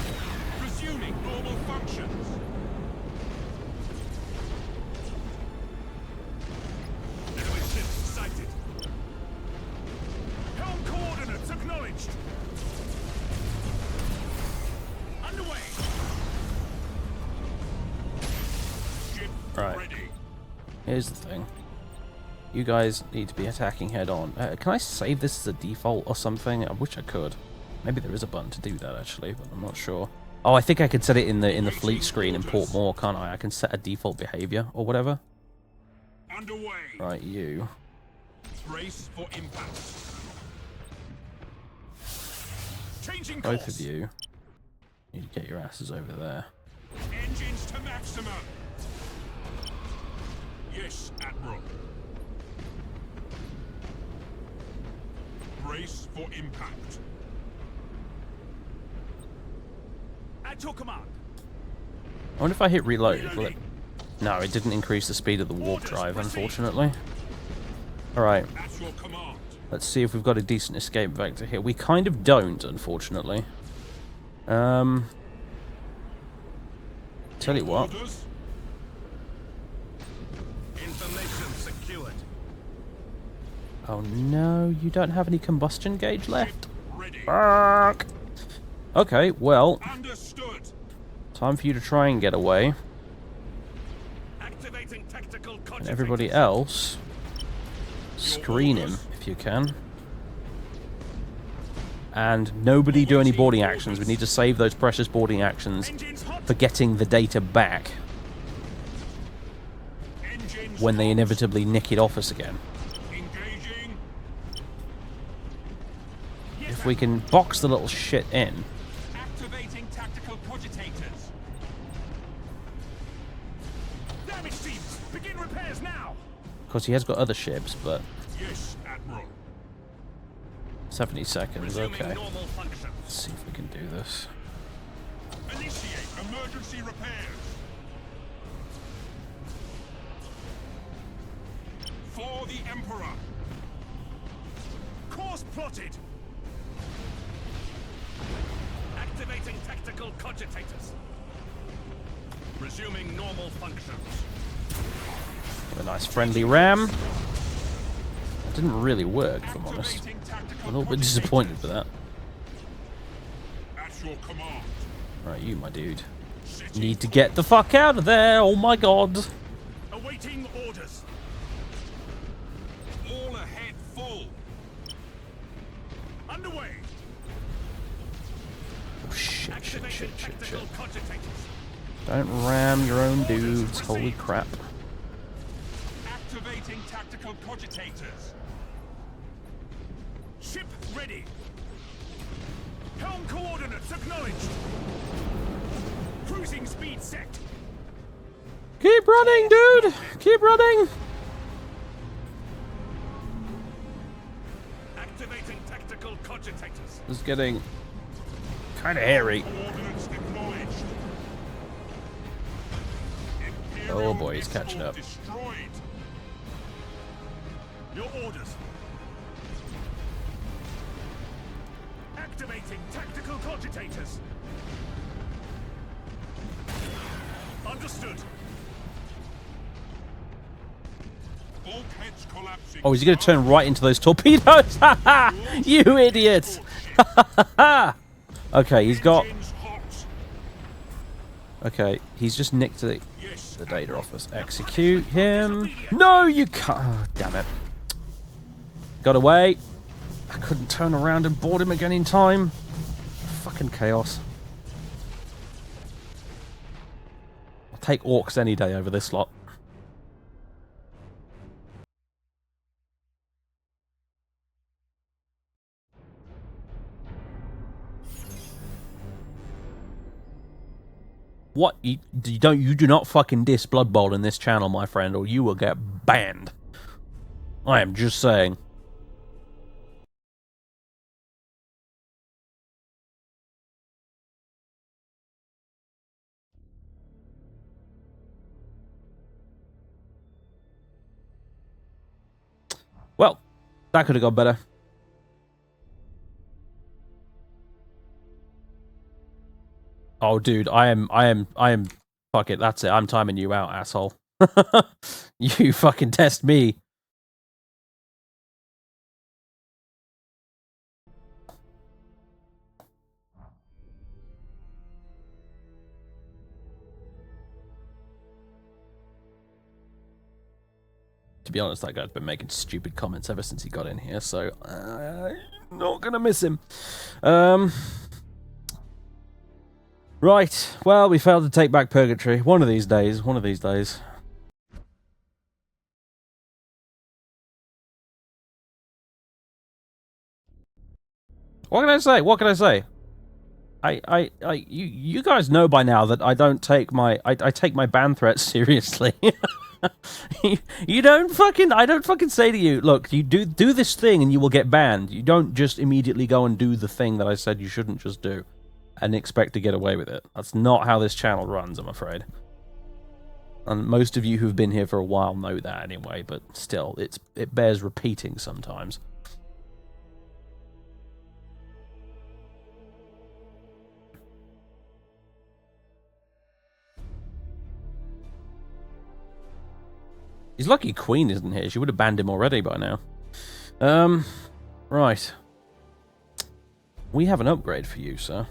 Resuming normal functions. Enemy ships sighted. Helm coordinates acknowledged. Underway. Ship Right. ready. Here's the thing. You guys need to be attacking head on. Can I save this as a default or something? I wish I could. Maybe there is a button to do that actually, but I'm not sure. Oh, I think I could set it in the fleet screen in Port More, can't I? I can set a default behavior or whatever. Underway. Right, you. Brace for impact. Changing course. Both of you. Need to get your asses over there. Engines to maximum. Yes, Admiral. Brace for impact. At your command. I wonder if I hit reload. Will it... No, it didn't increase the speed of the warp drive, unfortunately. Alright. At your command. Let's see if we've got a decent escape vector here. We kind of don't, unfortunately. Tell you what. Orders. Information secured. Oh no, you don't have any combustion gauge left? Ready. Fuck! Okay, well, Understood. time for you to try and get away. Activating tactical And everybody else, screen him if you can. And nobody do any boarding actions. We need to save those precious boarding actions Engines hot. for getting the data back Engines when they hot. inevitably nick it off us again. Engaging. If we can box the little shit in. Activating tactical cogitators. repairs now. Of course, he has got other ships, but Yes, Admiral. 70 seconds. Okay. Normal functions. Let's see if we can do this. Initiate emergency repairs. For the Emperor. Course plotted. Activating tactical cogitators. Resuming normal functions. A nice friendly ram. That didn't really work, if I'm honest. I'm a little bit disappointed with that. At your command. Right, you, my dude. Need to get the fuck out of there. Oh my god. Awaiting orders. All ahead full. Underway. Oh shit, shit, shit, shit, shit. Cogitators. Don't ram your own dudes. Holy crap. Activating tactical cogitators. Ship ready. Helm coordinates acknowledged. Cruising speed set. Keep running, dude. Keep running. Activating tactical cogitators. This is getting kind of hairy. Coordinates acknowledged. Oh boy, he's catching up. Destroyed. Your orders. Activating tactical cogitators. Understood. Bulkheads collapsing. Oh, is he going to turn right into those torpedoes? You idiot. Okay, he's got... Engines hot. Okay, he's just nicked the data off us. Execute him. No, you can't. Oh, damn it. Got away. I couldn't turn around and board him again in time. Fucking chaos. I'll take orcs any day over this lot. What? You do not fucking diss Blood Bowl in this channel, my friend, or you will get banned. I am just saying. Well, that could have gone better. Oh, dude, I am, fuck it, that's it, I'm timing you out, asshole. You fucking test me. To be honest, that guy's been making stupid comments ever since he got in here, so I'm not gonna miss him. Right, well, we failed to take back Purgatory. One of these days, one of these days. What can I say? What can I say? You guys know by now that I don't take my, I take my ban threats seriously. You don't fucking, I don't fucking say to you, look, you do this thing and you will get banned. You don't just immediately go and do the thing that I said you shouldn't just do and expect to get away with it. That's not how this channel runs, I'm afraid. And most of you who've been here for a while know that anyway, but still, it bears repeating sometimes. He's lucky Queen isn't here. She would have banned him already by now. Right. We have an upgrade for you, sir.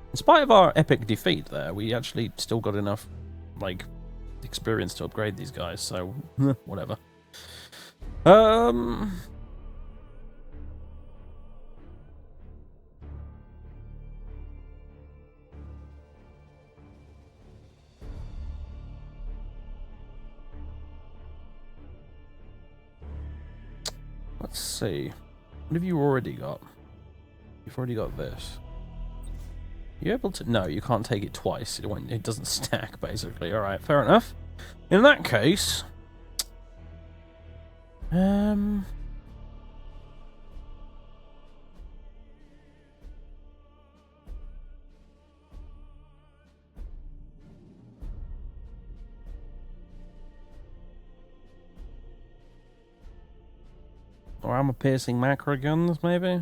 In spite of our epic defeat there, we actually still got enough, like, experience to upgrade these guys, so, whatever. Let's see. What have you already got? You've already got this. You able to? No, you can't take it twice. It doesn't stack, basically. Alright, fair enough. In that case, Or armor-piercing macro guns, maybe?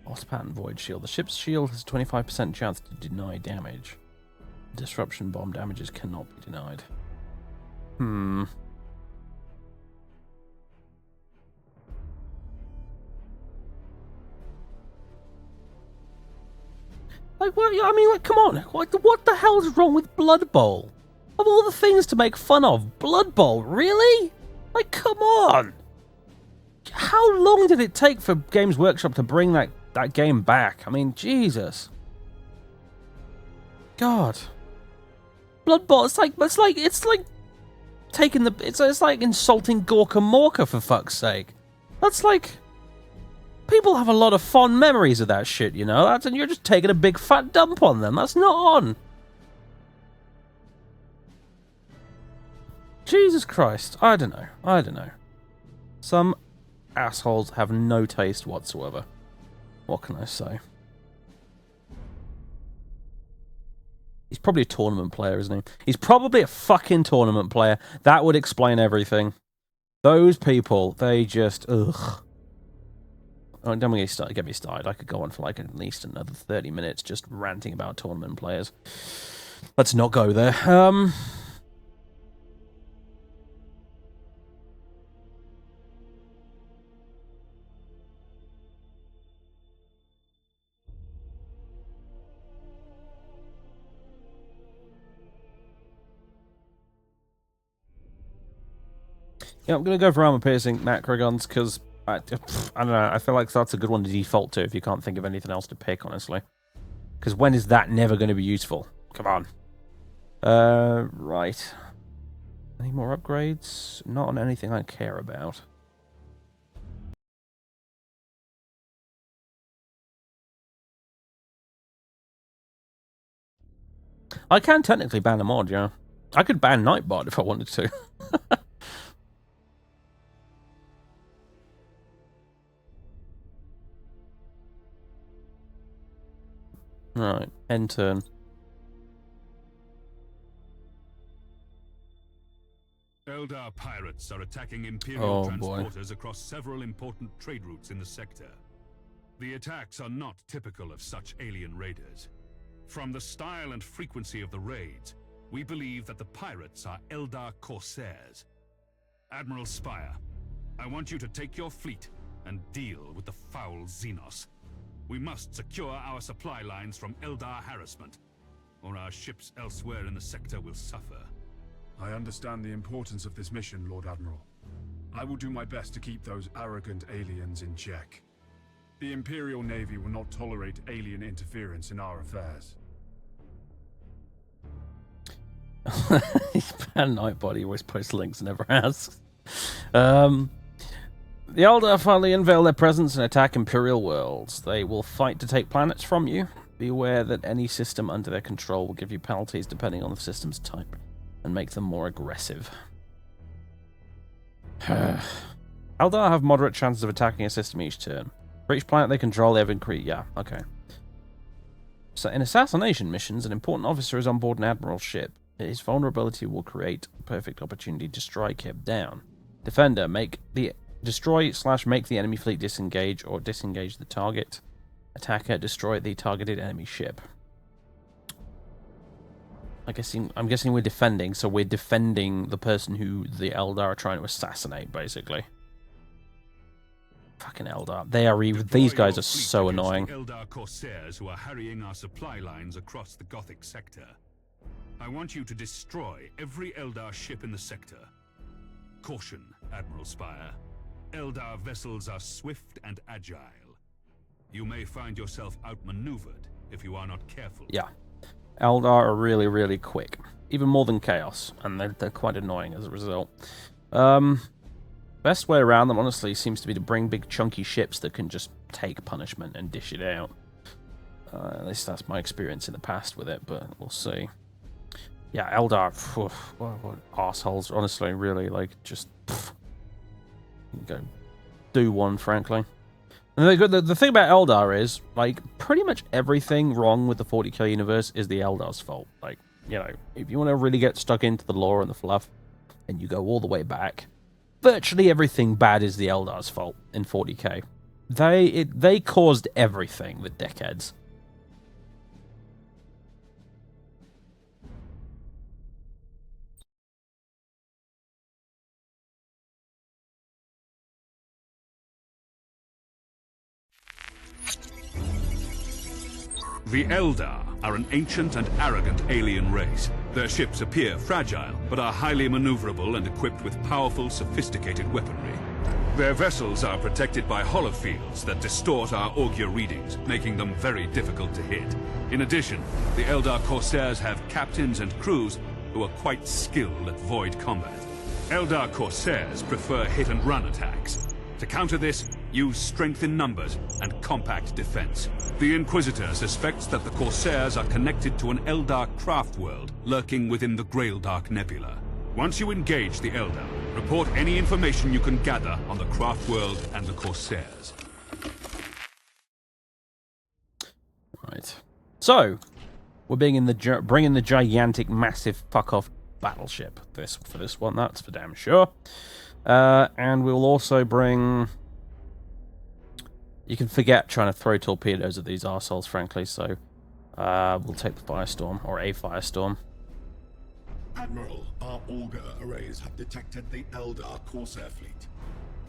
Lost pattern void shield. The ship's shield has a 25% chance to deny damage. Disruption bomb damages cannot be denied. Like, what? I mean, like, come on. What the hell is wrong with Blood Bowl? Of all the things to make fun of, Blood Bowl, really? Like, come on. How long did it take for Games Workshop to bring that game back? I mean, Jesus. God. Blood Bowl, it's like taking the, it's like insulting Gorka Morka, for fuck's sake. That's like, people have a lot of fond memories of that shit, you know? And you're just taking a big fat dump on them. That's not on. Jesus Christ. I don't know. Some assholes have no taste whatsoever. What can I say? He's probably a tournament player, isn't he? He's probably a fucking tournament player. That would explain everything. Those people, they just, ugh. Oh, don't get me started. I could go on for like at least another 30 minutes just ranting about tournament players. Let's not go there. Yeah, I'm going to go for armor-piercing macro guns because, I don't know, I feel like that's a good one to default to if you can't think of anything else to pick, honestly. Because when is that never going to be useful? Come on. Right. Any more upgrades? Not on anything I care about. I can technically ban a mod, yeah. I could ban Nightbot if I wanted to. Alright, end turn. Eldar pirates are attacking Imperial transporters across several important trade routes in the sector. The attacks are not typical of such alien raiders. From the style and frequency of the raids, we believe that the pirates are Eldar corsairs. Admiral Spire, I want you to take your fleet and deal with the foul Xenos. We must secure our supply lines from Eldar harassment, or our ships elsewhere in the sector will suffer. I understand the importance of this mission, Lord Admiral. I will do my best to keep those arrogant aliens in check. The Imperial Navy will not tolerate alien interference in our affairs. He's banned Nightbot, he always posts links and never asks. The Eldar finally unveil their presence and attack Imperial worlds. They will fight to take planets from you. Be aware that any system under their control will give you penalties depending on the system's type, and make them more aggressive. Eldar have moderate chances of attacking a system each turn. For each planet they control, they have increased. Yeah, okay. So in assassination missions, an important officer is on board an admiral's ship. His vulnerability will create a perfect opportunity to strike him down. Defender, destroy/make the enemy fleet disengage or disengage the target. Attacker, destroy the targeted enemy ship. I'm guessing we're defending, so we're defending the person who the Eldar are trying to assassinate, basically. Fucking Eldar. These guys are so annoying. Eldar corsairs who are harrying our supply lines across the Gothic sector. I want you to destroy every Eldar ship in the sector. Caution, Admiral Spire. Eldar vessels are swift and agile. You may find yourself outmaneuvered if you are not careful. Yeah. Eldar are really, really quick. Even more than Chaos. And they're quite annoying as a result. Best way around them, honestly, seems to be to bring big chunky ships that can just take punishment and dish it out. At least that's my experience in the past with it, but we'll see. Yeah, Eldar, what arseholes, honestly, really, like, just go do one, frankly. And the thing about Eldar is, like, pretty much everything wrong with the 40k universe is the Eldar's fault. Like, you know, if you want to really get stuck into the lore and the fluff, and you go all the way back, virtually everything bad is the Eldar's fault in 40k. They caused everything, the dickheads. The Eldar are an ancient and arrogant alien race. Their ships appear fragile, but are highly maneuverable and equipped with powerful, sophisticated weaponry. Their vessels are protected by holofields that distort our augur readings, making them very difficult to hit. In addition, the Eldar Corsairs have captains and crews who are quite skilled at void combat. Eldar Corsairs prefer hit-and-run attacks. To counter this, use strength in numbers and compact defense. The Inquisitor suspects that the Corsairs are connected to an Eldar craft world lurking within the Graildark Nebula. Once you engage the Eldar, report any information you can gather on the craft world and the Corsairs. Right. So, we're bringing the gigantic, massive fuck-off battleship. For this one, that's for damn sure. And we'll also bring... You can forget trying to throw torpedoes at these arseholes, frankly, so we'll take the Firestorm, or a Firestorm. Admiral, our auger arrays have detected the Eldar Corsair fleet.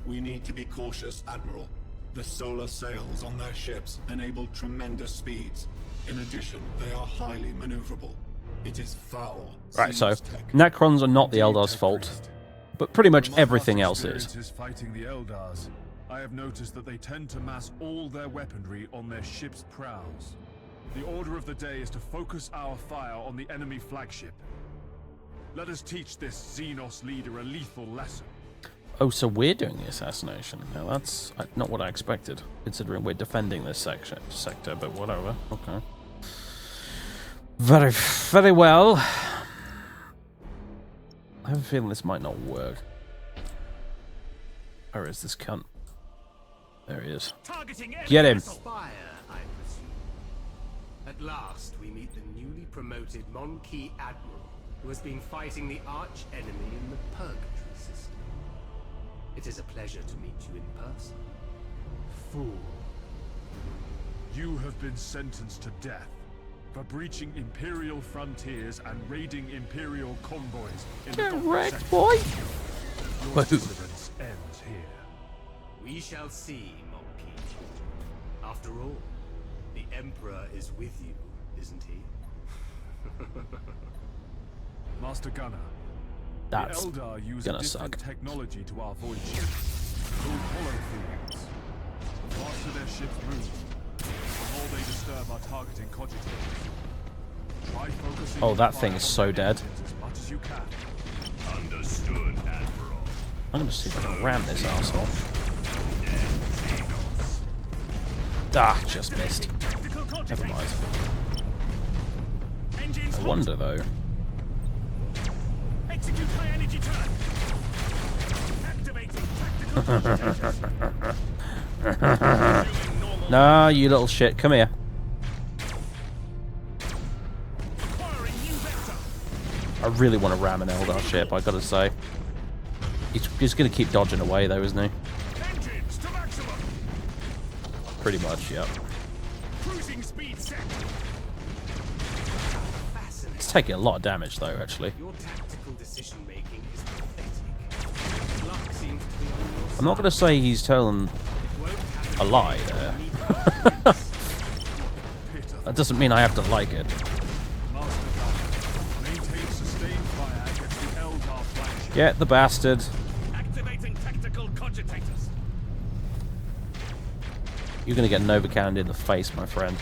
We need to be cautious, Admiral. The solar sails on their ships enable tremendous speeds. In addition, they are highly maneuverable. It is foul. Right, so Necrons are not the Eldar's fault, but pretty much everything else is fighting the Eldars. I have noticed that they tend to mass all their weaponry on their ship's prows. The order of the day is to focus our fire on the enemy flagship. Let us teach this Xenos leader a lethal lesson. Oh, so we're doing the assassination. Now that's not what I expected, considering we're defending this sector, but whatever. Okay. Very, very well. I have a feeling this might not work. Where is this cunt? There he is. Get him! Fire, I presume. At last, we meet the newly promoted Monkey Admiral, who has been fighting the arch-enemy in the Purgatory system. It is a pleasure to meet you in person. Fool. You have been sentenced to death for breaching Imperial frontiers and raiding Imperial convoys in the Gothic sector. Boy! Your dissidence ends here. We shall see, Monkey. After all, the Emperor is with you, isn't he? Master Gunner, That's the Eldar use gonna a different suck. technology to our void ships, called holofields. The faster their ships move, the more they disturb our targeting cogitators. Try focusing Oh, that your thing fire is on so the dead. enemies as much as you can. Understood, Admiral. I'm gonna see if I can ram this asshole. Ah, just missed. Never mind. I wonder though. Execute high energy turn. Activating tactical. Nah, you little shit. Come here. Firing new vector. I really want to ram an Eldar ship, I gotta say. He's gonna keep dodging away though, isn't he? Engines to maximum. Pretty much, yep. Cruising speed set. Fascinating. It's taking a lot of damage though, actually. Your tactical decision-making is pathetic. Luck seems to be on your side. I'm not gonna say he's telling Won't happen a lie there. That doesn't mean I have to like it. Master Gunner, maintain sustained fire against the Eldar flagship. Get the bastard. Activating tactical cogitators. You're gonna get Nova cannoned in the face, my friend.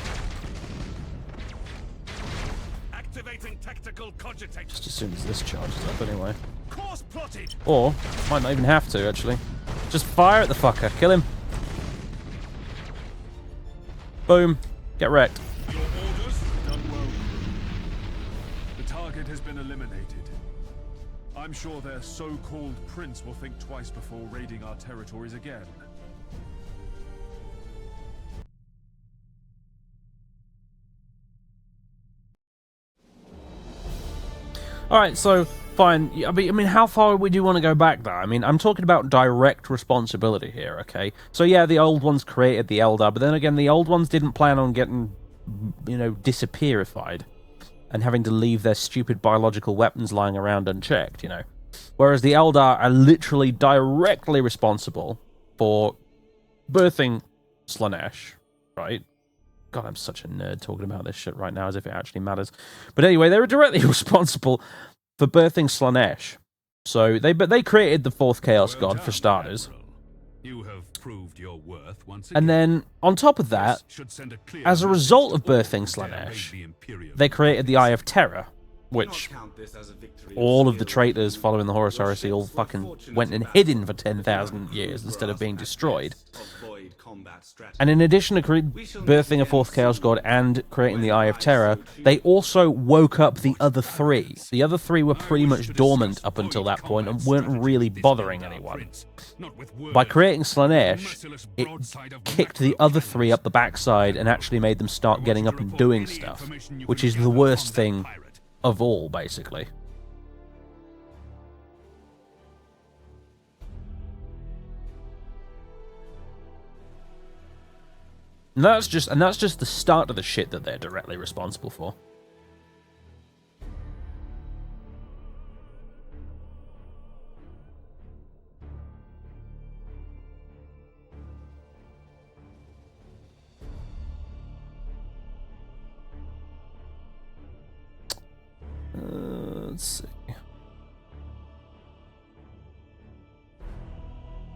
Activating tactical cogitators. Just as soon as this charges up, anyway. Course plotted. Or might not even have to, actually. Just fire at the fucker. Kill him. Boom. Get wrecked. Your orders done well. The target has been eliminated. I'm sure their so-called prince will think twice before raiding our territories again. Alright, so, fine. I mean, how far would you want to go back there? I mean, I'm talking about direct responsibility here, okay? So yeah, the old ones created the Eldar, but then again, the old ones didn't plan on getting, you know, disappearified and having to leave their stupid biological weapons lying around unchecked, you know? Whereas the Eldar are literally directly responsible for birthing Slaanesh, right? God, I'm such a nerd talking about this shit right now as if it actually matters. But anyway, they were directly responsible for birthing Slaanesh. So they created the fourth Chaos God, for starters. Admiral. You have proved your worth once And then, on top of that, as a result of birthing Slaanesh, they created the Eye of Terror, which all of the traitors following the Horus Heresy all fucking went and hidden for 10,000 years instead of being destroyed. And in addition to birthing a fourth Chaos God and creating the Eye of Terror, they also woke up the other three. The other three were pretty much dormant up until that point and weren't really bothering anyone. By creating Slaanesh, it kicked the other three up the backside and actually made them start getting up and doing stuff, which is the worst thing of all, basically. And that's just the start of the shit that they're directly responsible for. Let's see.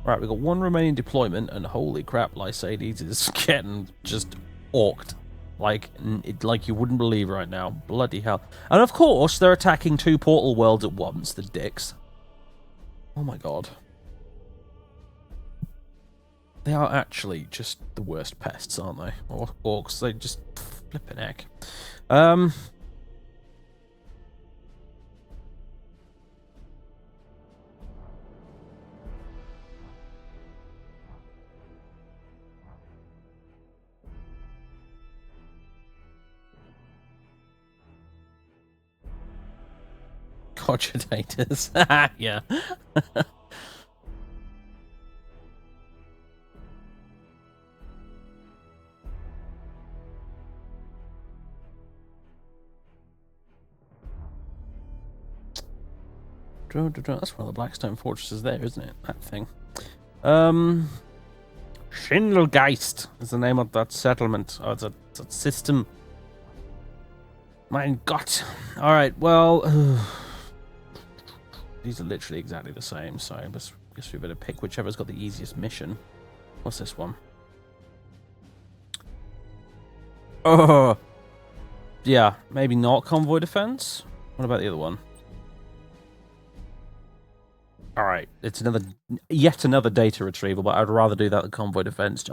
Right, we've got one remaining deployment, and holy crap, Lycides is getting just orked. Like you wouldn't believe right now. Bloody hell. And of course, they're attacking two portal worlds at once, the dicks. Oh my god. They are actually just the worst pests, aren't they? Orcs, they just flipping heck. Cogitators. Yeah. That's one of the Blackstone fortresses there, isn't it? That thing. Schindelgeist is the name of that settlement. Oh, it's a system. Mein Gott. Alright, well... these are literally exactly the same, so I guess we better pick whichever's got the easiest mission. What's this one? Oh! Yeah, maybe not convoy defense? What about the other one? Alright, it's yet another data retrieval, but I'd rather do that than convoy defense,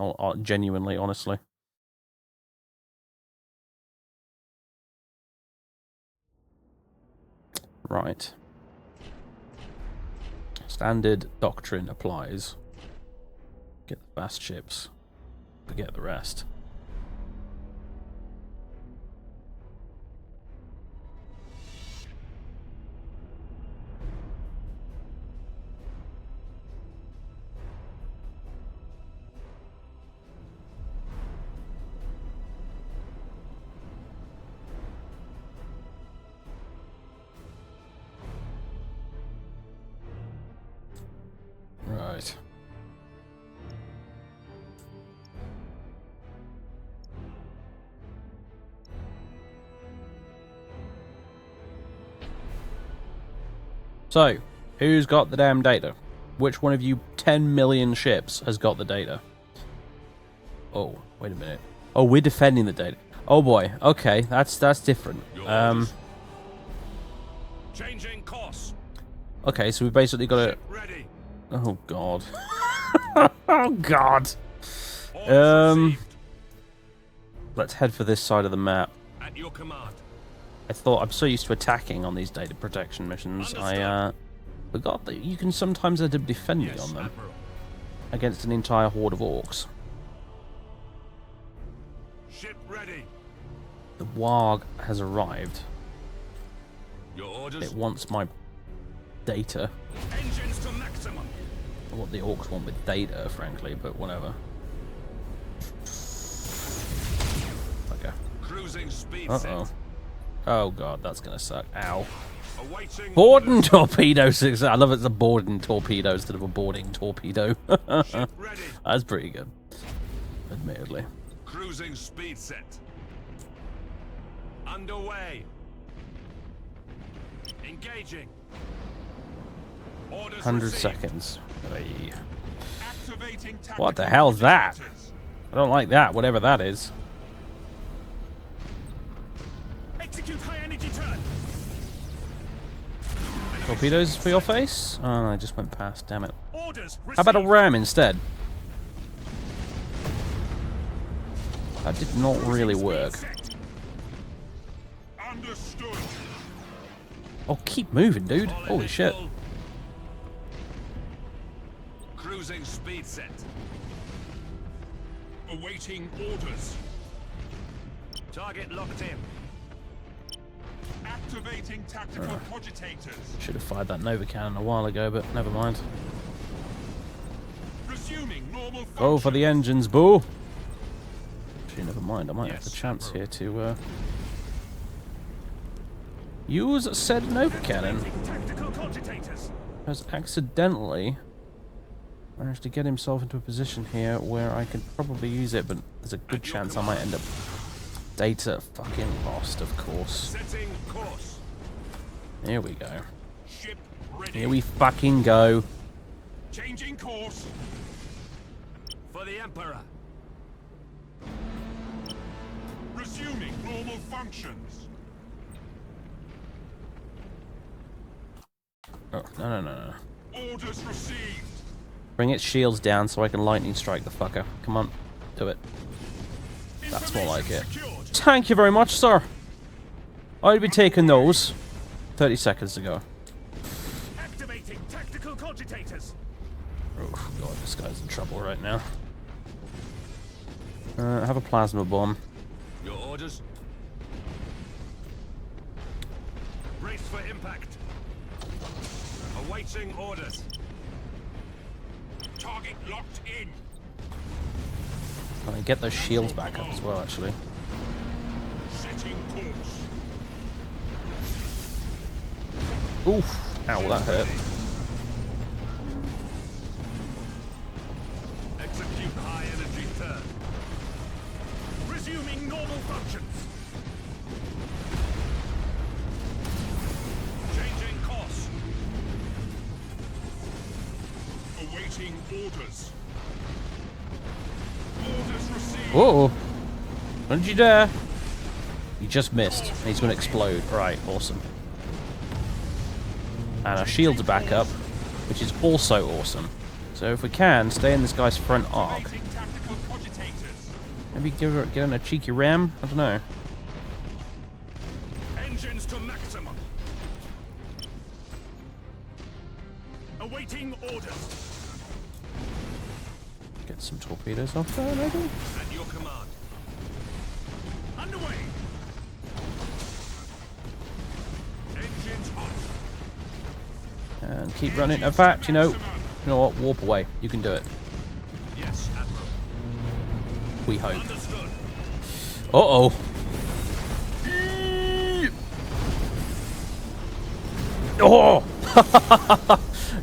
genuinely, honestly. Right. Standard doctrine applies. Get the fast ships. Forget the rest. Right. So, who's got the damn data? Which one of you 10 million ships has got the data? Oh, wait a minute. Oh, we're defending the data. Oh boy. Okay, that's different. Changing course. Okay, so we basically got to... Oh god. Oh god. Let's head for this side of the map. At your command. I thought I'm so used to attacking on these data protection missions. I forgot that you can sometimes end up defending on them against an entire horde of orcs. Ship ready. The warg has arrived. Your orders. It wants my data. Engines to maximum. What the orcs want with data, frankly, but whatever. Okay. Cruising speed Uh-oh. set. Oh god, that's gonna suck. Ow. Awaiting Boarding orders. torpedoes. I love it's a boarding torpedo instead of a boarding torpedo. Ship ready. That's pretty good, admittedly. Cruising speed set. Underway. Engaging. Orders 100 received. seconds. Hey. Activating What the tactical hell's that? coordinators. I don't like that, whatever that is. Execute high energy turn. Torpedoes for your face? Oh, I just went past, damn it. Orders How about a received. ram instead? That did not really work. Set. Understood. Oh, keep moving, dude. All Holy shit. full. Cruising speed set. Awaiting orders. Target locked in. Activating tactical cogitators. Should have fired that Nova cannon a while ago, but never mind. Resuming normal function. Go for the engines, boo! Actually, never mind. I might have Yes, the chance Admiral. here to use said Nova cannon. Activating tactical cogitators. Has accidentally managed to get himself into a position here where I could probably use it, but there's a good chance I might end up data fucking lost, of course. Setting course. Here we go. Ship ready. Here we fucking go. Changing course. For the Emperor. Resuming normal functions. Oh, no. Orders received. Bring its shields down so I can lightning strike the fucker. Come on, do it. That's more like it. Secured. Thank you very much, sir. I'll be taking those 30 seconds ago. Activating tactical cogitators. Oh god, this guy's in trouble right now. Have a plasma bomb. Your orders. Brace for impact. Awaiting orders. Target locked in. Can I get those shields back up as well, actually? Setting course. Oof. Ow, that hurt. Execute high energy turn. Resuming normal functions. Changing course. Awaiting orders. Orders received. Whoa! Don't you dare! You just missed. He's going to explode. Right, awesome. And our shields are back up, which is also awesome. So if we can, stay in this guy's front arc. Activating tactical cogitators. Maybe get in a cheeky ram? I don't know. Engines to maximum. Awaiting orders. Get some torpedoes off there, maybe? At your command. Underway. Engines on. And keep running. In fact, you know what? Warp away. You can do it. Yes, Admiral. We hope. Understood. Uh-oh. Oh!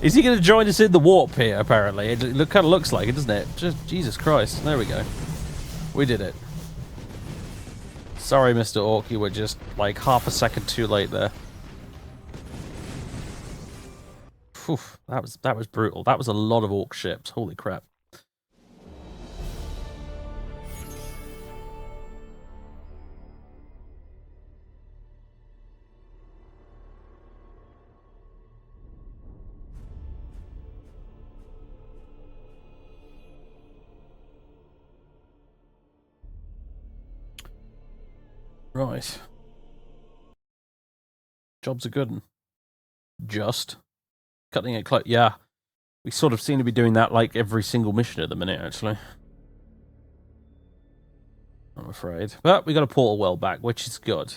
Is he going to join us in the warp here, apparently? It kind of looks like it, doesn't it? Just Jesus Christ. There we go. We did it. Sorry, Mr. Orc, you were just like half a second too late there. Phew, that was brutal. That was a lot of Orc ships. Holy crap. Right. Jobs are good. Just. Cutting it close. Yeah. We sort of seem to be doing that like every single mission at the minute, actually. I'm afraid. But we got a portal well back, which is good.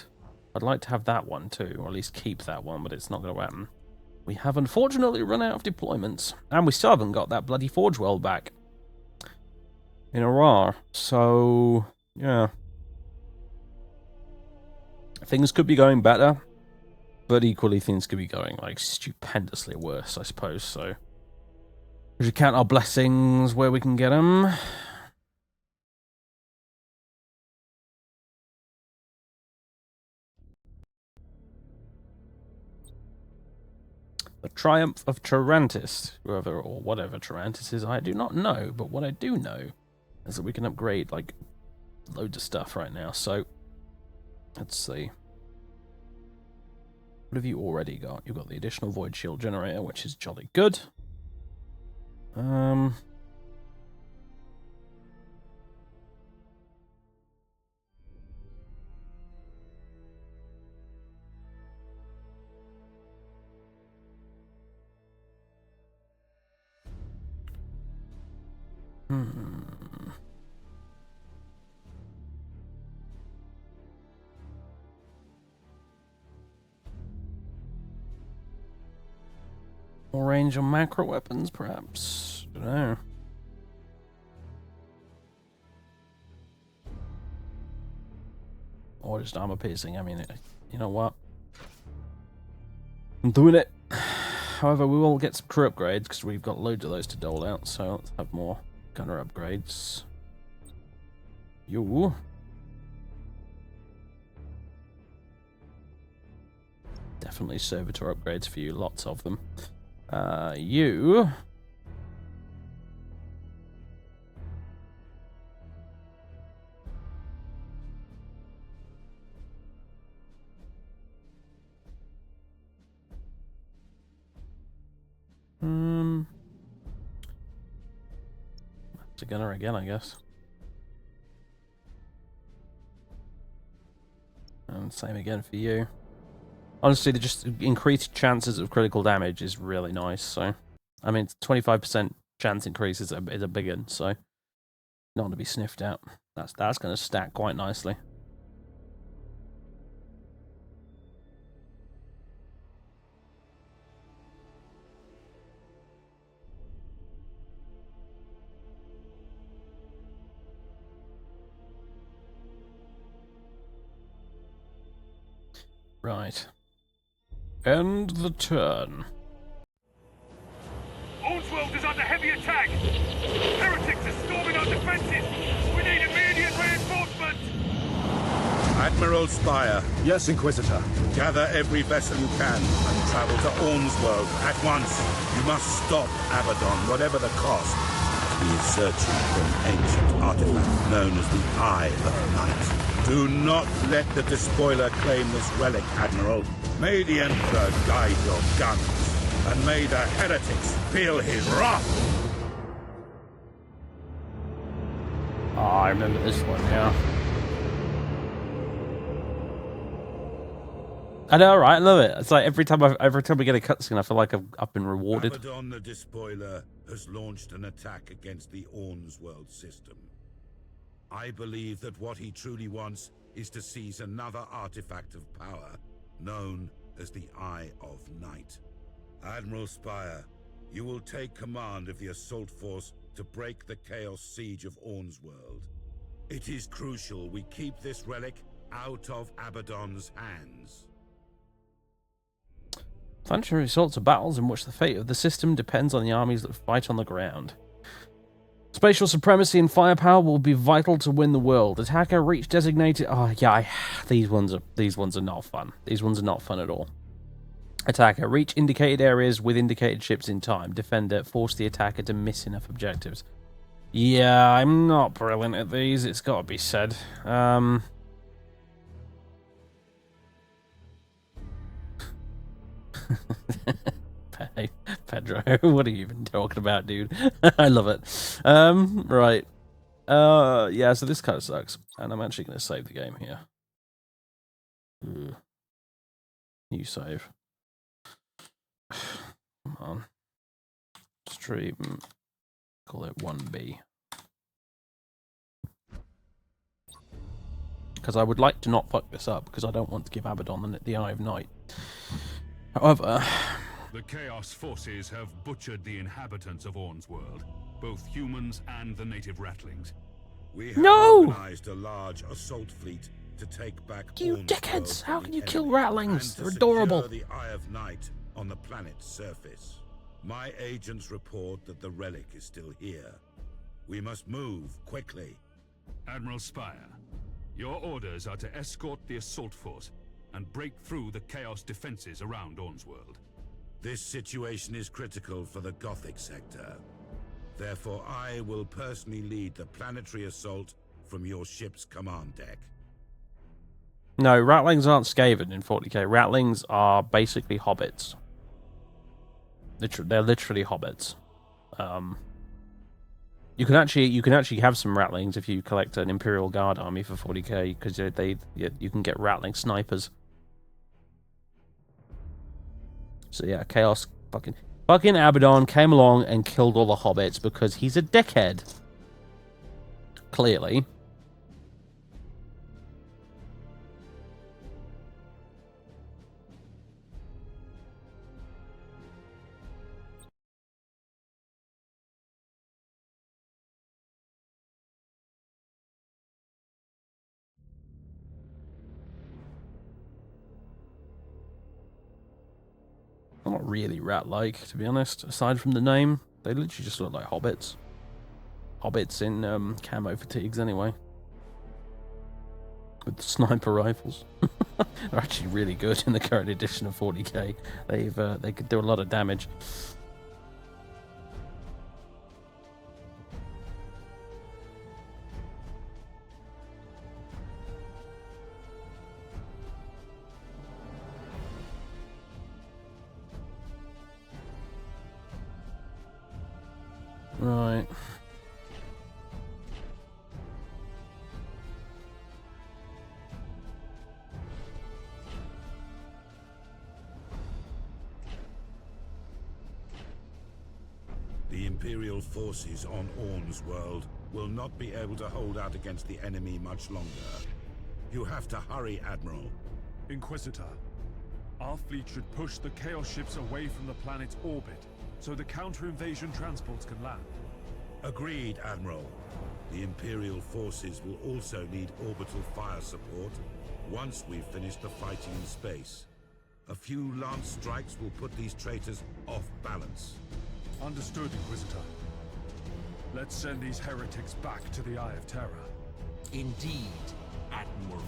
I'd like to have that one too, or at least keep that one, but it's not going to happen. We have unfortunately run out of deployments, and we still haven't got that bloody Forge well back in Arar. So, yeah. Things could be going better, but equally things could be going like stupendously worse, I suppose. So, we should count our blessings where we can get them. The Triumph of Tarantis, whoever or whatever Tarantis is, I do not know. But what I do know is that we can upgrade like loads of stuff right now. So let's see. What have you already got? You've got the additional Void Shield Generator, which is jolly good. More range on macro weapons, perhaps. Don't know. Or just armor piercing. I mean, you know what? I'm doing it. However, we will get some crew upgrades because we've got loads of those to dole out. So let's have more gunner upgrades. You. Definitely servitor upgrades for you. Lots of them. You. It's a gunner again, I guess. And same again for you. Honestly, the just increased chances of critical damage is really nice. So, I mean, 25% chance increase is a big one. So, not to be sniffed at. That's going to stack quite nicely. Right. End the turn. Owens is under heavy attack! Heretics are storming our defenses! We need immediate reinforcement! Admiral Spire, Yes, Inquisitor. gather every vessel you can and travel to Ormsworld at once. You must stop Abaddon, whatever the cost. He is searching for an ancient artifact known as the Eye of Night. Do not let the despoiler claim this relic, Admiral. May the Emperor guide your guns, and may the heretics feel his wrath! Oh, I remember this one, yeah. I know, right? I love it. It's like every time we get a cutscene, I feel like I've been rewarded. Abaddon the Despoiler has launched an attack against the Ormsworld system. I believe that what he truly wants is to seize another artifact of power, known as the Eye of Night. Admiral Spire, you will take command of the assault force to break the Chaos Siege of Ormsworld. It is crucial we keep this relic out of Abaddon's hands. Planetary assaults are battles in which the fate of the system depends on the armies that fight on the ground. Spatial supremacy and firepower will be vital to win the world. Attacker reach designated. Oh yeah, these ones are not fun. These ones are not fun at all. Attacker reach indicated areas with indicated ships in time. Defender force the attacker to miss enough objectives. Yeah, I'm not brilliant at these. It's got to be said. Hey, Pedro, what are you even talking about, dude? I love it. Right. Yeah, so this kind of sucks. And I'm actually going to save the game here. New save. Come on. Stream. Call it 1B. Because I would like to not fuck this up, because I don't want to give Abaddon the Eye of Night. However... The Chaos Forces have butchered the inhabitants of Orn's world, both humans and the native ratlings. We have organized a large assault fleet to take back You Orn's dickheads! world How from can the you kill enemy ratlings? and to They're adorable. secure the Eye of Night on the planet's surface. My agents report that the relic is still here. We must move quickly. Admiral Spire, your orders are to escort the assault force and break through the Chaos defenses around Orn's world. This situation is critical for the Gothic sector. Therefore, I will personally lead the planetary assault from your ship's command deck. No, ratlings aren't Skaven in 40k. Ratlings are basically hobbits. They're literally hobbits. You can actually have some ratlings if you collect an Imperial Guard army for 40k, because you can get ratling snipers. So yeah, Chaos fucking Abaddon came along and killed all the hobbits because he's a dickhead. Clearly. They're not really rat-like, to be honest, aside from the name. They literally just look like hobbits. Hobbits in camo fatigues, anyway. With sniper rifles. They're actually really good in the current edition of 40k. They could do a lot of damage. Right. The Imperial forces on Orn's world will not be able to hold out against the enemy much longer. You have to hurry, Admiral. Inquisitor, our fleet should push the Chaos ships away from the planet's orbit, so the counter-invasion transports can land. Agreed, Admiral. The Imperial forces will also need orbital fire support once we've finished the fighting in space. A few lance strikes will put these traitors off balance. Understood, Inquisitor. Let's send these heretics back to the Eye of Terror. Indeed, Admiral.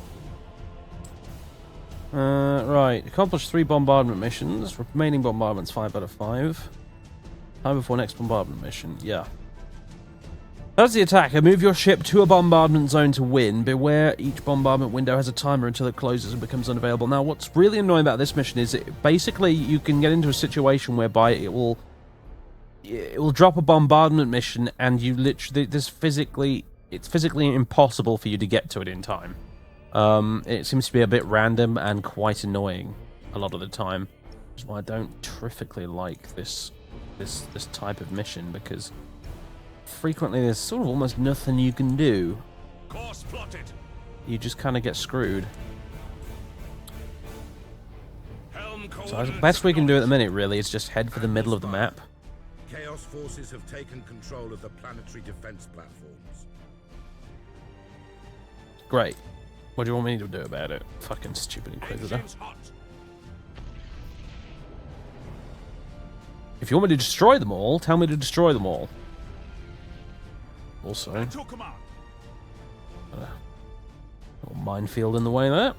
Right. Accomplished 3 bombardment missions. Remaining bombardments 5 out of 5. Time before next bombardment mission. Yeah. As the attacker, move your ship to a bombardment zone to win. Beware, each bombardment window has a timer until it closes and becomes unavailable. Now, what's really annoying about this mission is basically you can get into a situation whereby it will drop a bombardment mission and you literally it's physically impossible for you to get to it in time. It seems to be a bit random and quite annoying a lot of the time. Which is why I don't terrifically like this type of mission, because frequently there's sort of almost nothing you can do. Course plotted. You just kind of get screwed. So the best we can do at the minute really is just head for the middle of the map. Chaos forces have taken control of the planetary defense platforms. Great. What do you want me to do about it? Fucking stupid Inquisitor. Engines hot. If you want me to destroy them all, tell me to destroy them all. Also, To command. little minefield in the way there.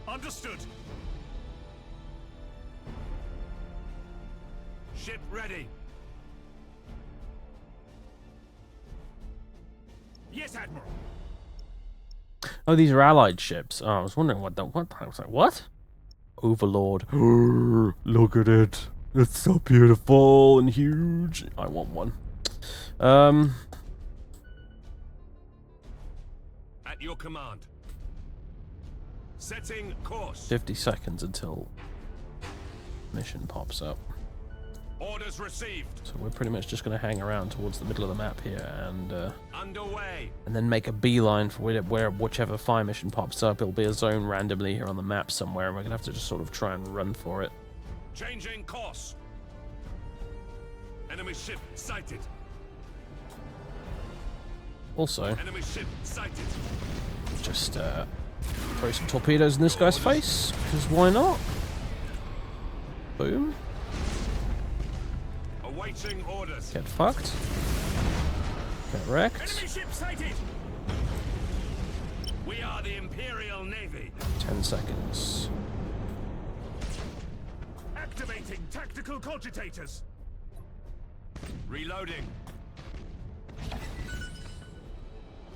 Understood. Ship ready. Yes, Admiral. Oh, these are allied ships. Oh, I was wondering what the I was like, what? Overlord. Look at it. It's so beautiful and huge. I want one. At your command. Setting course. 50 seconds until mission pops up. Orders received. So we're pretty much just going to hang around towards the middle of the map here and Underway. and then make a beeline for where whichever fire mission pops up. It'll be a zone randomly here on the map somewhere, and we're going to have to just sort of try and run for it. Changing course. Enemy ship sighted. Also, Enemy ship sighted. just throw some torpedoes in this guy's face, because why not? Boom. Awaiting orders. Get fucked. Get wrecked. Enemy ship sighted. We are the Imperial Navy. 10 seconds. Activating tactical cogitators. Reloading.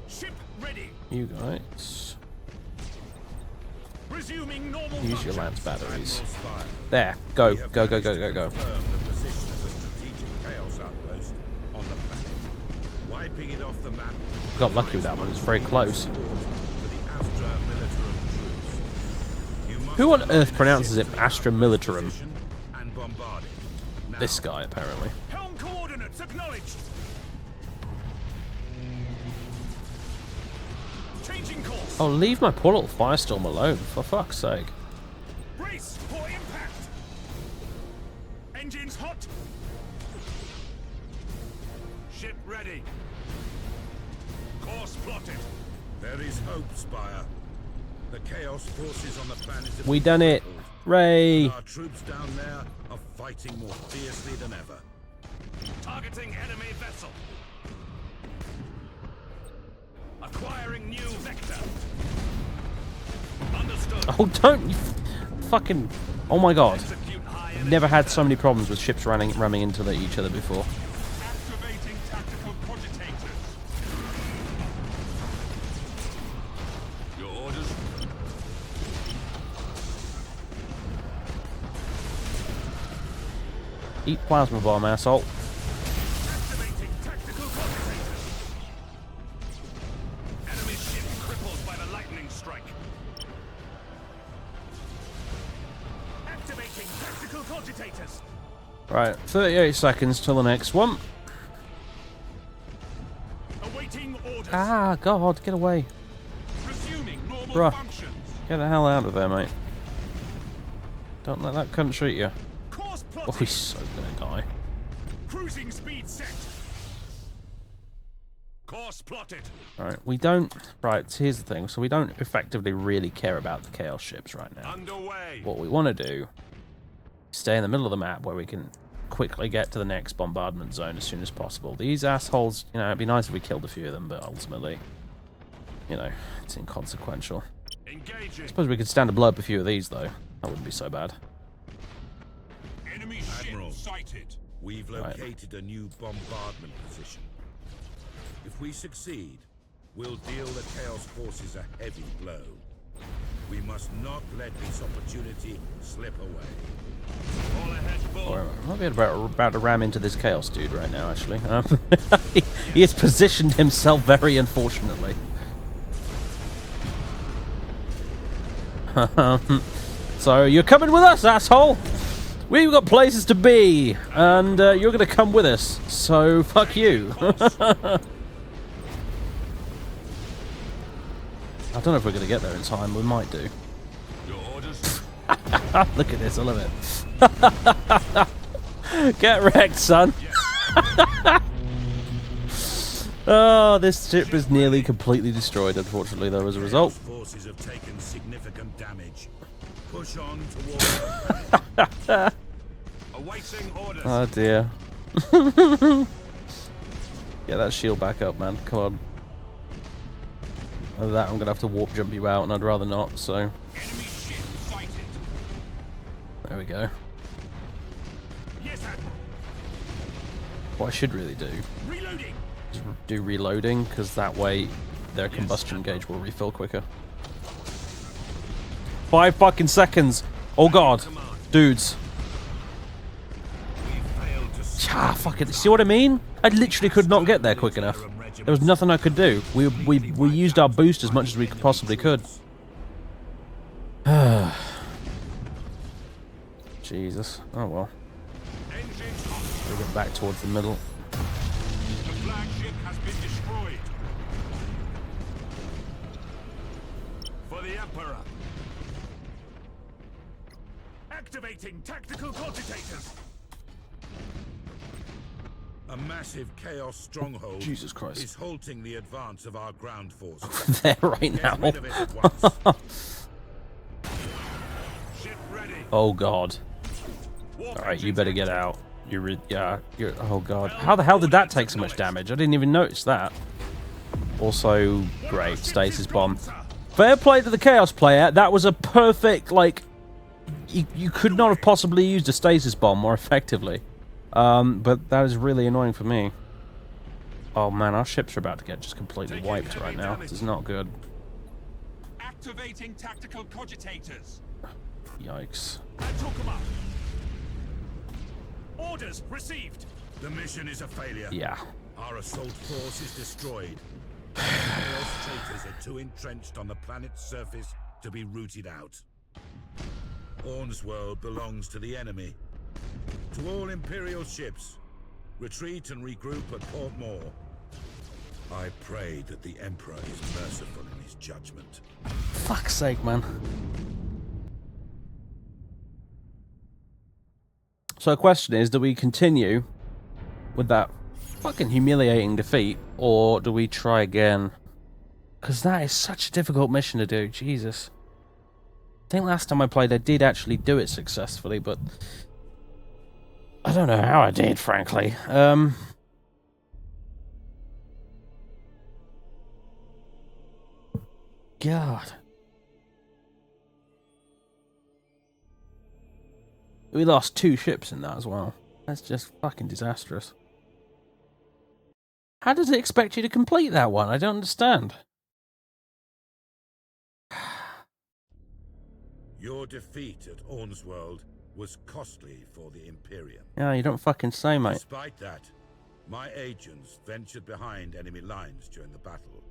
Ship ready. You guys. Resuming normal Use your function. lance batteries. There. Go. Go, go, go, go, go. Wiping it off the map. Got lucky with that one. It's very close. Who on earth pronounces it Astra Militarum? And bombard it. Now, This guy, apparently. Helm coordinates acknowledged. Changing course. Oh, leave my poor little firestorm alone, for fuck's sake. Brace for impact. Engines hot. Ship ready. Course plotted. there is hope, Spire. The Chaos forces on the planet have We been done it. crippled. Ray. Our troops down there are fighting more fiercely than ever. Targeting enemy vessel. Acquiring new vector. Understood. Oh, don't you fucking... Oh my god. Execute high Never had so many problems with ships ramming into each other before. Activating tactical cogitators. Your orders. Eat plasma bomb, asshole. Activating tactical cogitators. Enemy ship crippled by the lightning strike. Activating tactical cogitators. Right, 38 seconds till the next one. Awaiting orders. Ah, god, get away. Resuming normal Bruh. functions. Get the hell out of there, mate. Don't let that cunt shoot you. Course Oh, plotted. he's so gonna die. Cruising speed set. Course plotted. Right, we don't... Right, here's the thing. So we don't effectively really care about the Chaos ships right now. Underway. What we want to do is stay in the middle of the map where we can quickly get to the next bombardment zone as soon as possible. These assholes, you know, it'd be nice if we killed a few of them, but ultimately, you know, it's inconsequential. Engaging. I suppose we could stand to blow up a few of these, though. That wouldn't be so bad. Enemy Admiral. ship sighted. We've Right. located a new bombardment position. If we succeed, we'll deal the Chaos forces a heavy blow. We must not let this opportunity slip away. All ahead, Or bull. I might be about to ram into this Chaos dude right now, actually. He has positioned himself very unfortunately. So, you're coming with us, asshole! We've got places to be, and you're going to come with us, so fuck you. I don't know if we're going to get there in time, we might do. Your orders. Look at this, I love it. Get wrecked, son. Oh, this ship is nearly completely destroyed, unfortunately, though, as a result. Chaos forces have taken significant damage. Push on towards Awaiting orders. Oh, dear. Get that shield back up, man. Come on. Other than that, I'm going to have to warp jump you out, and I'd rather not, so... Enemy ship sighted. There we go. Yes, Admiral. What I should really do Reloading. is do reloading, because that way their combustion gauge will refill quicker. 5 fucking seconds! Oh god! Dudes. we failed to Ah, fuck it. See what I mean? I literally could not get there quick enough. There was nothing I could do. We used our boost as much as we possibly could. Jesus. Oh well. We get back towards the middle. The flagship has been destroyed. For the Emperor. Activating tactical cogitators. A massive Chaos stronghold Jesus Christ. is halting the advance of our ground forces. There right now. Get rid of it at once. Ship ready. Oh God. Alright, you better get out. You're oh God. How the hell did that take so much damage? I didn't even notice that. Also, great. Stasis bomb. Fair play to the Chaos player. That was a perfect, like... You could not have possibly used a stasis bomb more effectively. But that is really annoying for me. Oh man, our ships are about to get just completely wiped right now. This is not good. Activating tactical cogitators. Yikes. I took them up. Orders received. The mission is a failure. Yeah. Our assault force is destroyed. Chaos traitors are too entrenched on the planet's surface to be rooted out. Orn's world belongs to the enemy. To all Imperial ships, retreat and regroup at Port Moore. I pray that the Emperor is merciful in his judgment. Fuck's sake, man. So the question is, do we continue with that fucking humiliating defeat, or do we try again? Because that is such a difficult mission to do, Jesus. I think last time I played I did actually do it successfully, but I don't know how I did, frankly. God. We lost 2 ships in that as well. That's just fucking disastrous. How does it expect you to complete that one? I don't understand. Your defeat at Orn's world was costly for the Imperium. Yeah, you don't fucking say, mate. Despite that, my agents ventured behind enemy lines during the battle.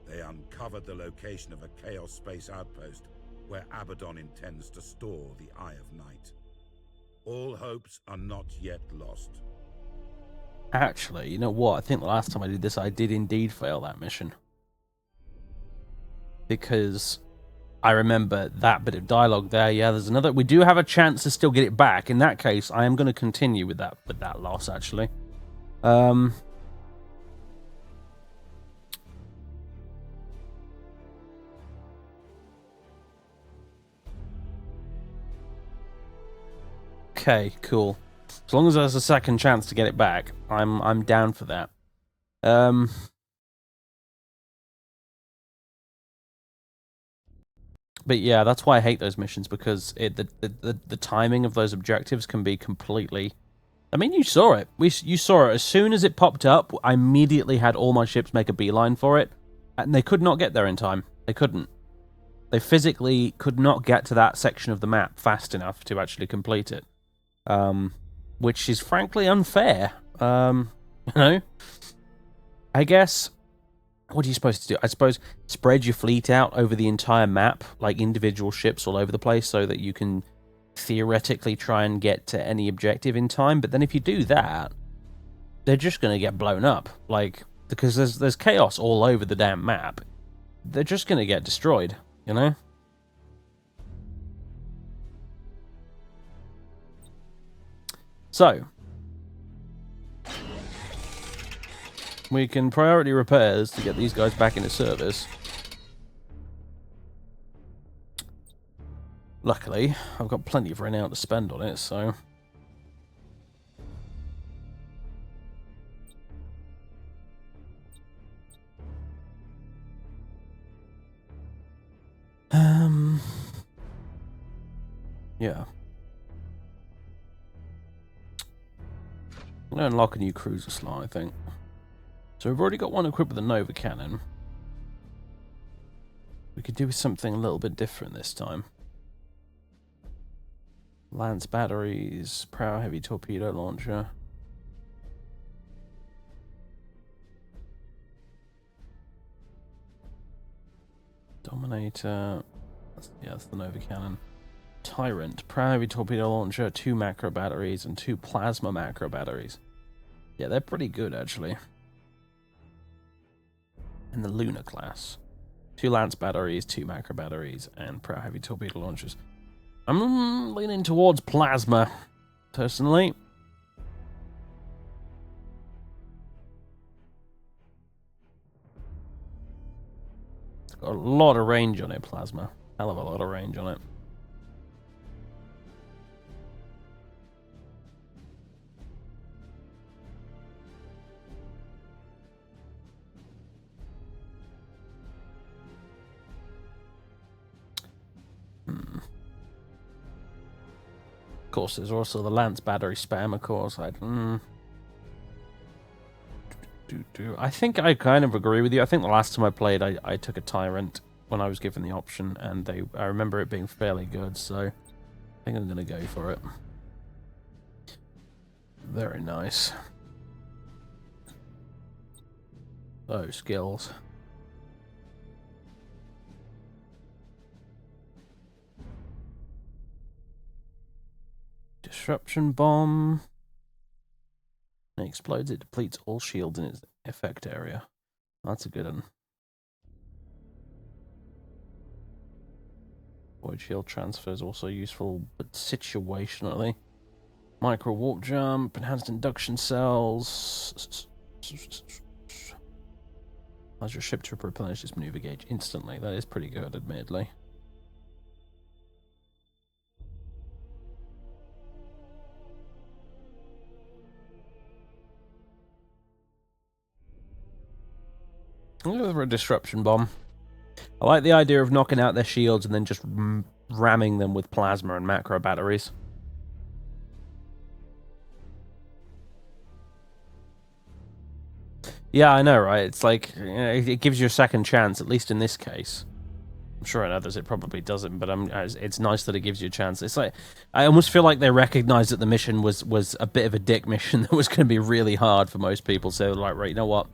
They uncovered the location of a Chaos space outpost where Abaddon intends to store the Eye of Night. All hopes are not yet lost. Actually, you know what? I think the last time I did this, I did indeed fail that mission. Because I remember that bit of dialogue there. Yeah, there's another... We do have a chance to still get it back. In that case, I am going to continue with that loss, actually. Okay, cool. As long as there's a second chance to get it back, I'm down for that. But yeah, that's why I hate those missions, because the timing of those objectives can be completely... I mean, you saw it. You saw it. As soon as it popped up, I immediately had all my ships make a beeline for it, and they could not get there in time. They couldn't. They physically could not get to that section of the map fast enough to actually complete it. Which is frankly unfair. You know? I guess... What are you supposed to do? I suppose spread your fleet out over the entire map, like individual ships all over the place, so that you can theoretically try and get to any objective in time. But then if you do that, they're just going to get blown up. Like, because there's chaos all over the damn map. They're just going to get destroyed, you know? So, we can priority repairs to get these guys back into service. Luckily, I've got plenty of renown to spend on it, so... Yeah. I'm going to unlock a new cruiser slot, I think. So we've already got one equipped with a Nova cannon. We could do something a little bit different this time. Lance batteries, Prow heavy torpedo launcher. Dominator. That's the Nova Cannon. Tyrant. Primary torpedo launcher, 2 macro batteries, and 2 plasma macro batteries. Yeah, they're pretty good, actually. And the Lunar class. 2 lance batteries, 2 macro batteries, and pro heavy torpedo launchers. I'm leaning towards plasma, personally. It's got a lot of range on it, plasma. Hell of a lot of range on it. Of course, there's also the lance battery spam, of course. I think I kind of agree with you. I think the last time I played, I took a Tyrant when I was given the option, and I remember it being fairly good, so I think I'm going to go for it. Very nice. Oh, skills. Disruption bomb. When it explodes, it depletes all shields in its effect area. That's a good one. Void shield transfer is also useful, but situationally. Micro warp jump, enhanced induction cells. Allows your ship to replenish its maneuver gauge instantly. That is pretty good, admittedly. I'll go for a disruption bomb. I like the idea of knocking out their shields and then just ramming them with plasma and macro batteries. Yeah, I know, right? It's like, it gives you a second chance, at least in this case. I'm sure in others it probably doesn't, but it's nice that it gives you a chance. It's like, I almost feel like they recognized that the mission was a bit of a dick mission that was going to be really hard for most people. So like, right, you know what?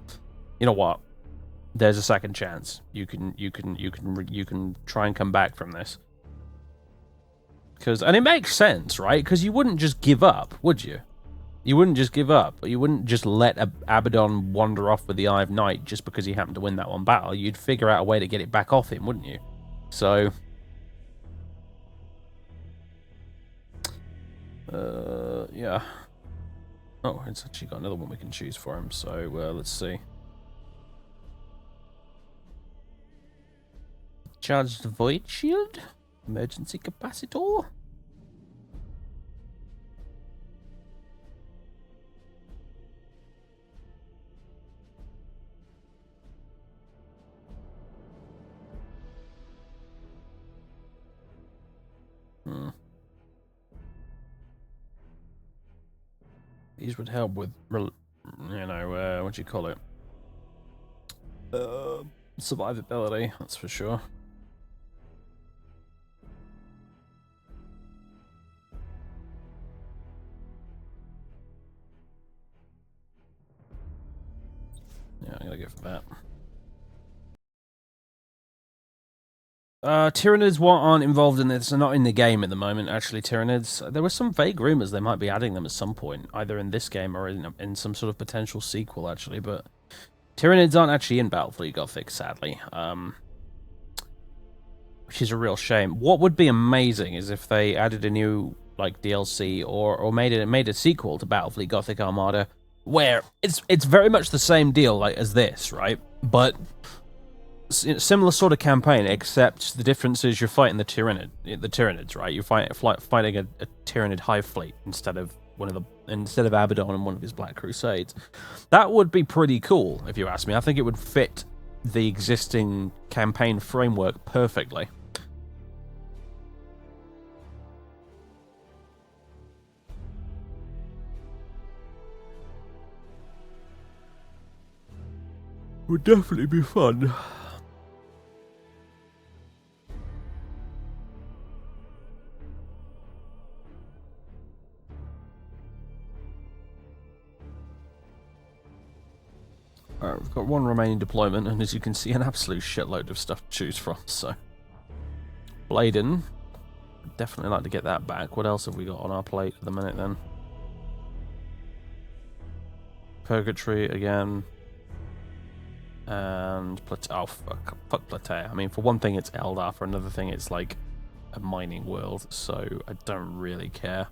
There's a second chance. You can try and come back from this. And it makes sense, right? Because you wouldn't just give up, would you? You wouldn't just give up. You wouldn't just let Abaddon wander off with the Eye of Night just because he happened to win that one battle. You'd figure out a way to get it back off him, wouldn't you? So, yeah. Oh, it's actually got another one we can choose for him. So, let's see. Charged Void Shield? Emergency Capacitor? These would help with, what do you call it? Survivability, that's for sure. Yeah, I'm gonna go for that. Tyranids aren't involved in this. They're not in the game at the moment, actually, Tyranids. There were some vague rumors they might be adding them at some point, either in this game or in some sort of potential sequel, actually, but Tyranids aren't actually in Battlefleet Gothic, sadly. Which is a real shame. What would be amazing is if they added a new, like, DLC or made a sequel to Battlefleet Gothic Armada, where it's very much the same deal like as this, right? But similar sort of campaign, except the difference is you're fighting the Tyranids, right? You're fighting a Tyranid hive fleet instead of Abaddon and one of his Black Crusades. That would be pretty cool, if you ask me. I think it would fit the existing campaign framework perfectly. Would definitely be fun. Alright, we've got one remaining deployment, and as you can see, an absolute shitload of stuff to choose from, so... Bladen. Definitely like to get that back. What else have we got on our plate at the minute, then? Purgatory again. And... Oh, fuck Platea. I mean, for one thing, it's Eldar. For another thing, it's like a mining world, so I don't really care.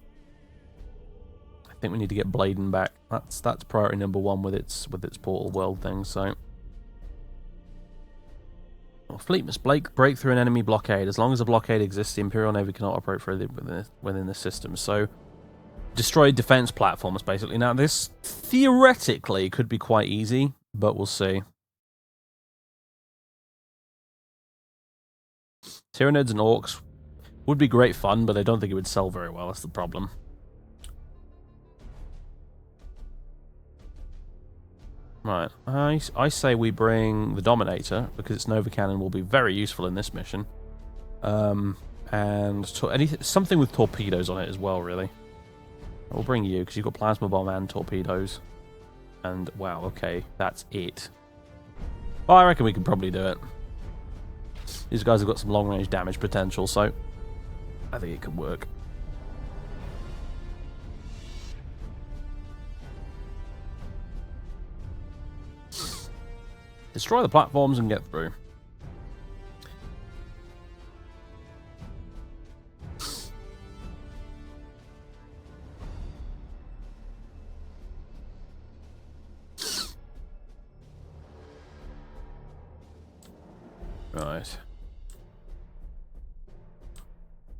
I think we need to get Bladen back. That's priority number one with its portal world thing. So, fleet must break through an enemy blockade. As long as a blockade exists, the Imperial Navy cannot operate further within the system. So, destroy defense platforms basically. Now, this theoretically could be quite easy, but we'll see. Tyranids and Orcs would be great fun, but I don't think it would sell very well. That's the problem. Right, I say we bring the Dominator, because its Nova Cannon will be very useful in this mission. And something with torpedoes on it as well, really. We'll bring you, because you've got Plasma Bomb and torpedoes. And, wow, okay, that's it. Well, I reckon we can probably do it. These guys have got some long-range damage potential, so I think it could work. Destroy the platforms and get through. Right.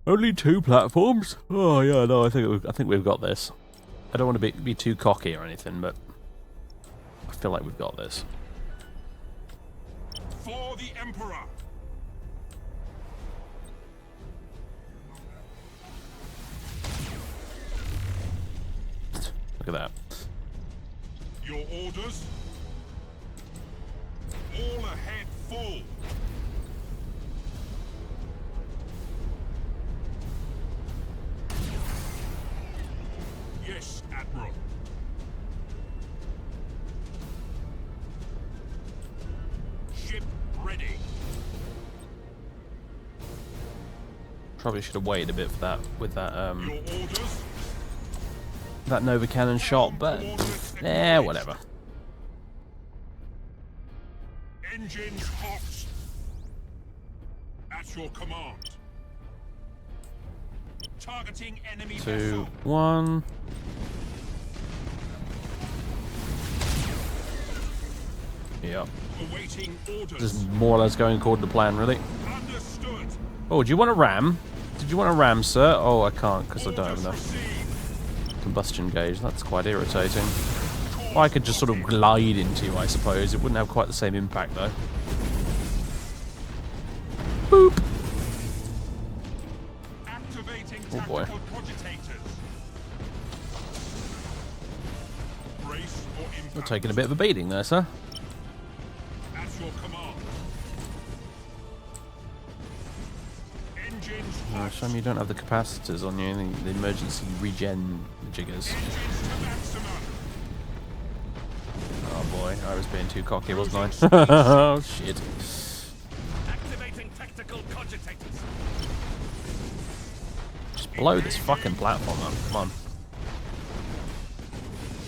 Only 2 platforms? Oh yeah, no, I think we've got this. I don't want to be too cocky or anything, but I feel like we've got this. For the Emperor! Look at that. Your orders? All ahead full! Yes, Admiral. Ship ready. Probably should have waited a bit for that with that Your orders? that Nova Cannon shot, but whatever. Engines hot. At your command. Targeting enemy 2, vessel. 1. Yep. Awaiting orders. This is more or less going according to plan, really. Understood. Oh, do you want a ram? Did you want a ram, sir? Oh, I can't because I don't have enough combustion gauge. That's quite irritating. Well, I could just sort of glide into you, I suppose. It wouldn't have quite the same impact, though. Boop. Oh boy. You're taking a bit of a beating there, sir. Shame you don't have the capacitors on you, the emergency regen jiggers. Oh boy, I was being too cocky, wasn't I? Oh shit. Activating tactical cogitators. Just blow this fucking platform up, come on.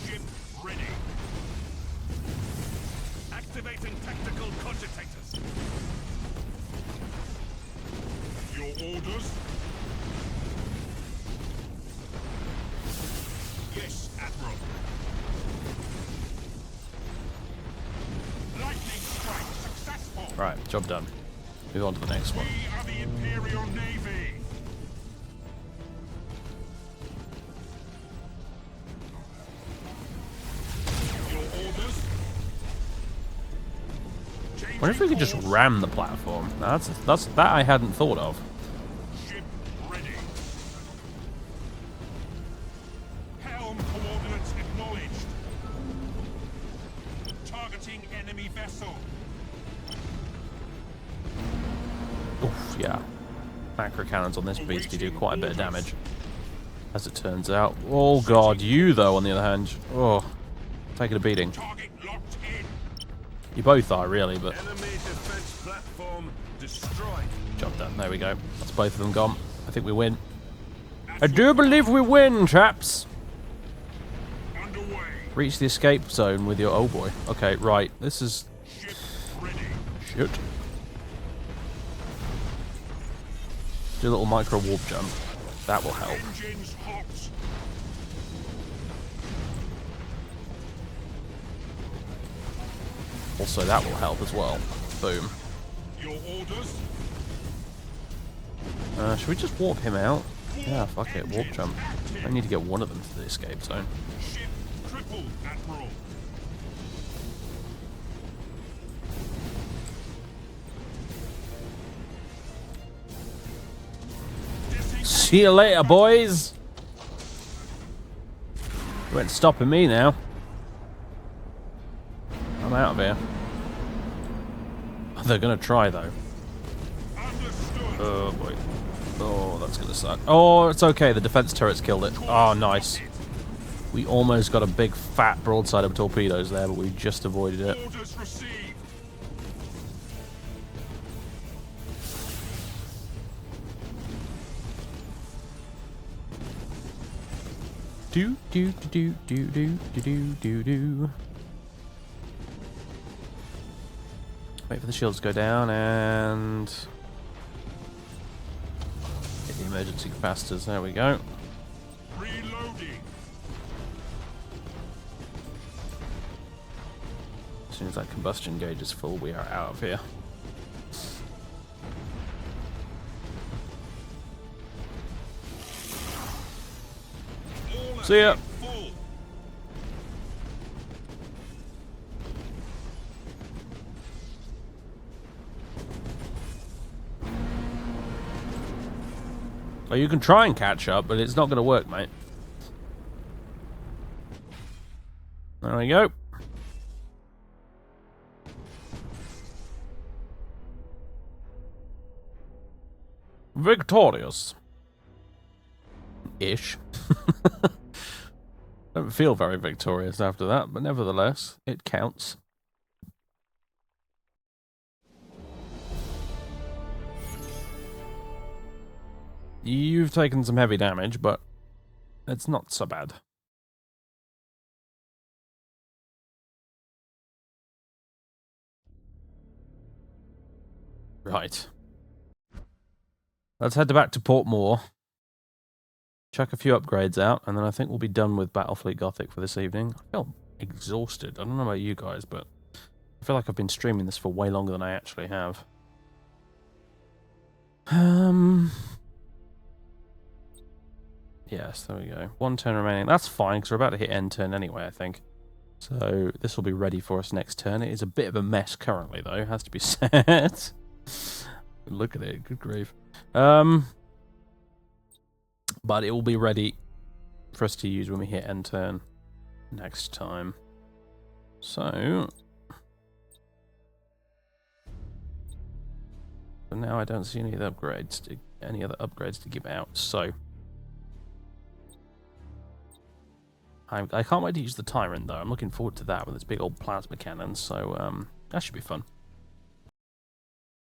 Ship ready. Activating tactical cogitators. Your orders? Yes, Admiral. Lightning strike successful. Right, job done. Move on to the next one. We are the Imperial Navy. Your orders? I wonder if we could just ram the platform. Now that's that I hadn't thought of. Ship ready. Helm coordinates acknowledged. Targeting enemy vessel. Oof, yeah. Macro cannons on this beastie do quite a bit of damage, as it turns out. Oh god, you though, on the other hand, oh, taking a beating. Target locked in. You both are, really, but... Enemy defense platform destroyed. Job done. There we go. That's both of them gone. I think we win. I do believe we win, chaps! Underway. Reach the escape zone with your... Oh, boy. Okay, right. This is... Ship ready. Shit. Do a little micro warp jump. That will help. Engines hot. Also, that will help as well. Boom. Your orders? Should we just warp him out? Yeah, fuck it. Warp jump. I need to get one of them to the escape zone. Ship crippled, Admiral. See you later, boys! You ain't stopping me now. I'm out of here. Oh, they're gonna try, though. Understood. Oh, boy. Oh, that's gonna suck. Oh, it's okay. The defense turrets killed it. Oh, nice. We almost got a big, fat broadside of torpedoes there, but we just avoided it. Orders received. Do do do do do do do do do. Wait for the shields to go down and hit the emergency capacitors. There we go. Reloading. As soon as that combustion gauge is full, we are out of here. See ya. Full. Well, you can try and catch up, but it's not going to work, mate. There we go. Victorious. Ish. Don't feel very victorious after that, but nevertheless, it counts. You've taken some heavy damage, but it's not so bad. Right. Let's head back to Port Moore. Chuck a few upgrades out, and then I think we'll be done with Battlefleet Gothic for this evening. I feel exhausted. I don't know about you guys, but I feel like I've been streaming this for way longer than I actually have. Yes, there we go. One turn remaining. That's fine, because we're about to hit end turn anyway, I think. So this will be ready for us next turn. It is a bit of a mess currently, though, has to be said. Look at it, good grief. But it will be ready for us to use when we hit end turn next time. So now I don't see any other upgrades to give out. So I can't wait to use the Tyrant, though. I'm looking forward to that with its big old plasma cannon. So that should be fun.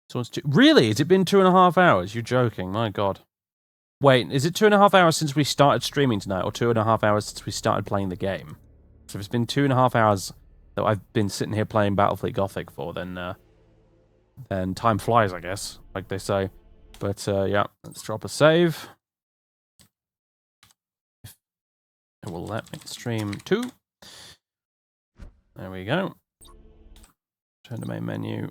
So really? Has it been 2.5 hours? You're joking? My God. Wait, is it 2.5 hours since we started streaming tonight, or 2.5 hours since we started playing the game? So if it's been 2.5 hours that I've been sitting here playing Battlefleet Gothic for, then time flies, I guess, like they say. But yeah, let's drop a save. It will let me stream 2. There we go. Turn to main menu.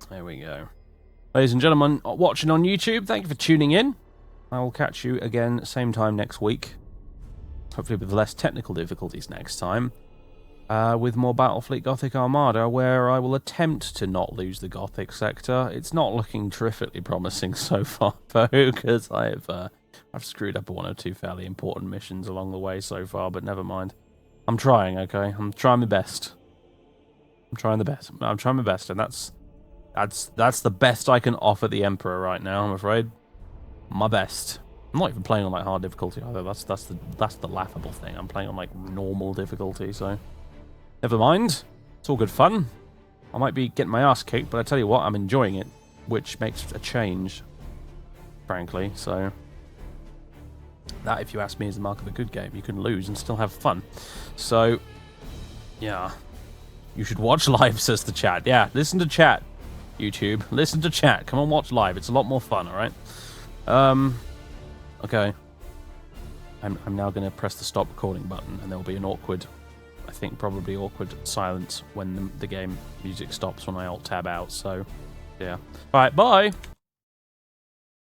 There we go. Ladies and gentlemen watching on YouTube, thank you for tuning in. I will catch you again same time next week. Hopefully with less technical difficulties next time. With more Battlefleet Gothic Armada, where I will attempt to not lose the Gothic sector. It's not looking terrifically promising so far, though, because I've screwed up one or two fairly important missions along the way so far, but never mind. I'm trying, okay? I'm trying my best. I'm trying my best, and that's the best I can offer the Emperor right now, I'm afraid. My best. I'm not even playing on like hard difficulty either. That's the laughable thing. I'm playing on like normal difficulty, so never mind. It's all good fun. I might be getting my ass kicked, but I tell you what, I'm enjoying it, which makes a change, frankly. So that, if you ask me, is the mark of a good game. You can lose and still have fun. So yeah, you should watch live, says the chat. Yeah, listen to chat, YouTube. Listen to chat. Come on, watch live. It's a lot more fun. All right. Okay. I'm now going to press the stop recording button, and there will be an awkward, I think probably awkward silence when the game music stops when I alt tab out. So yeah. All right. Bye.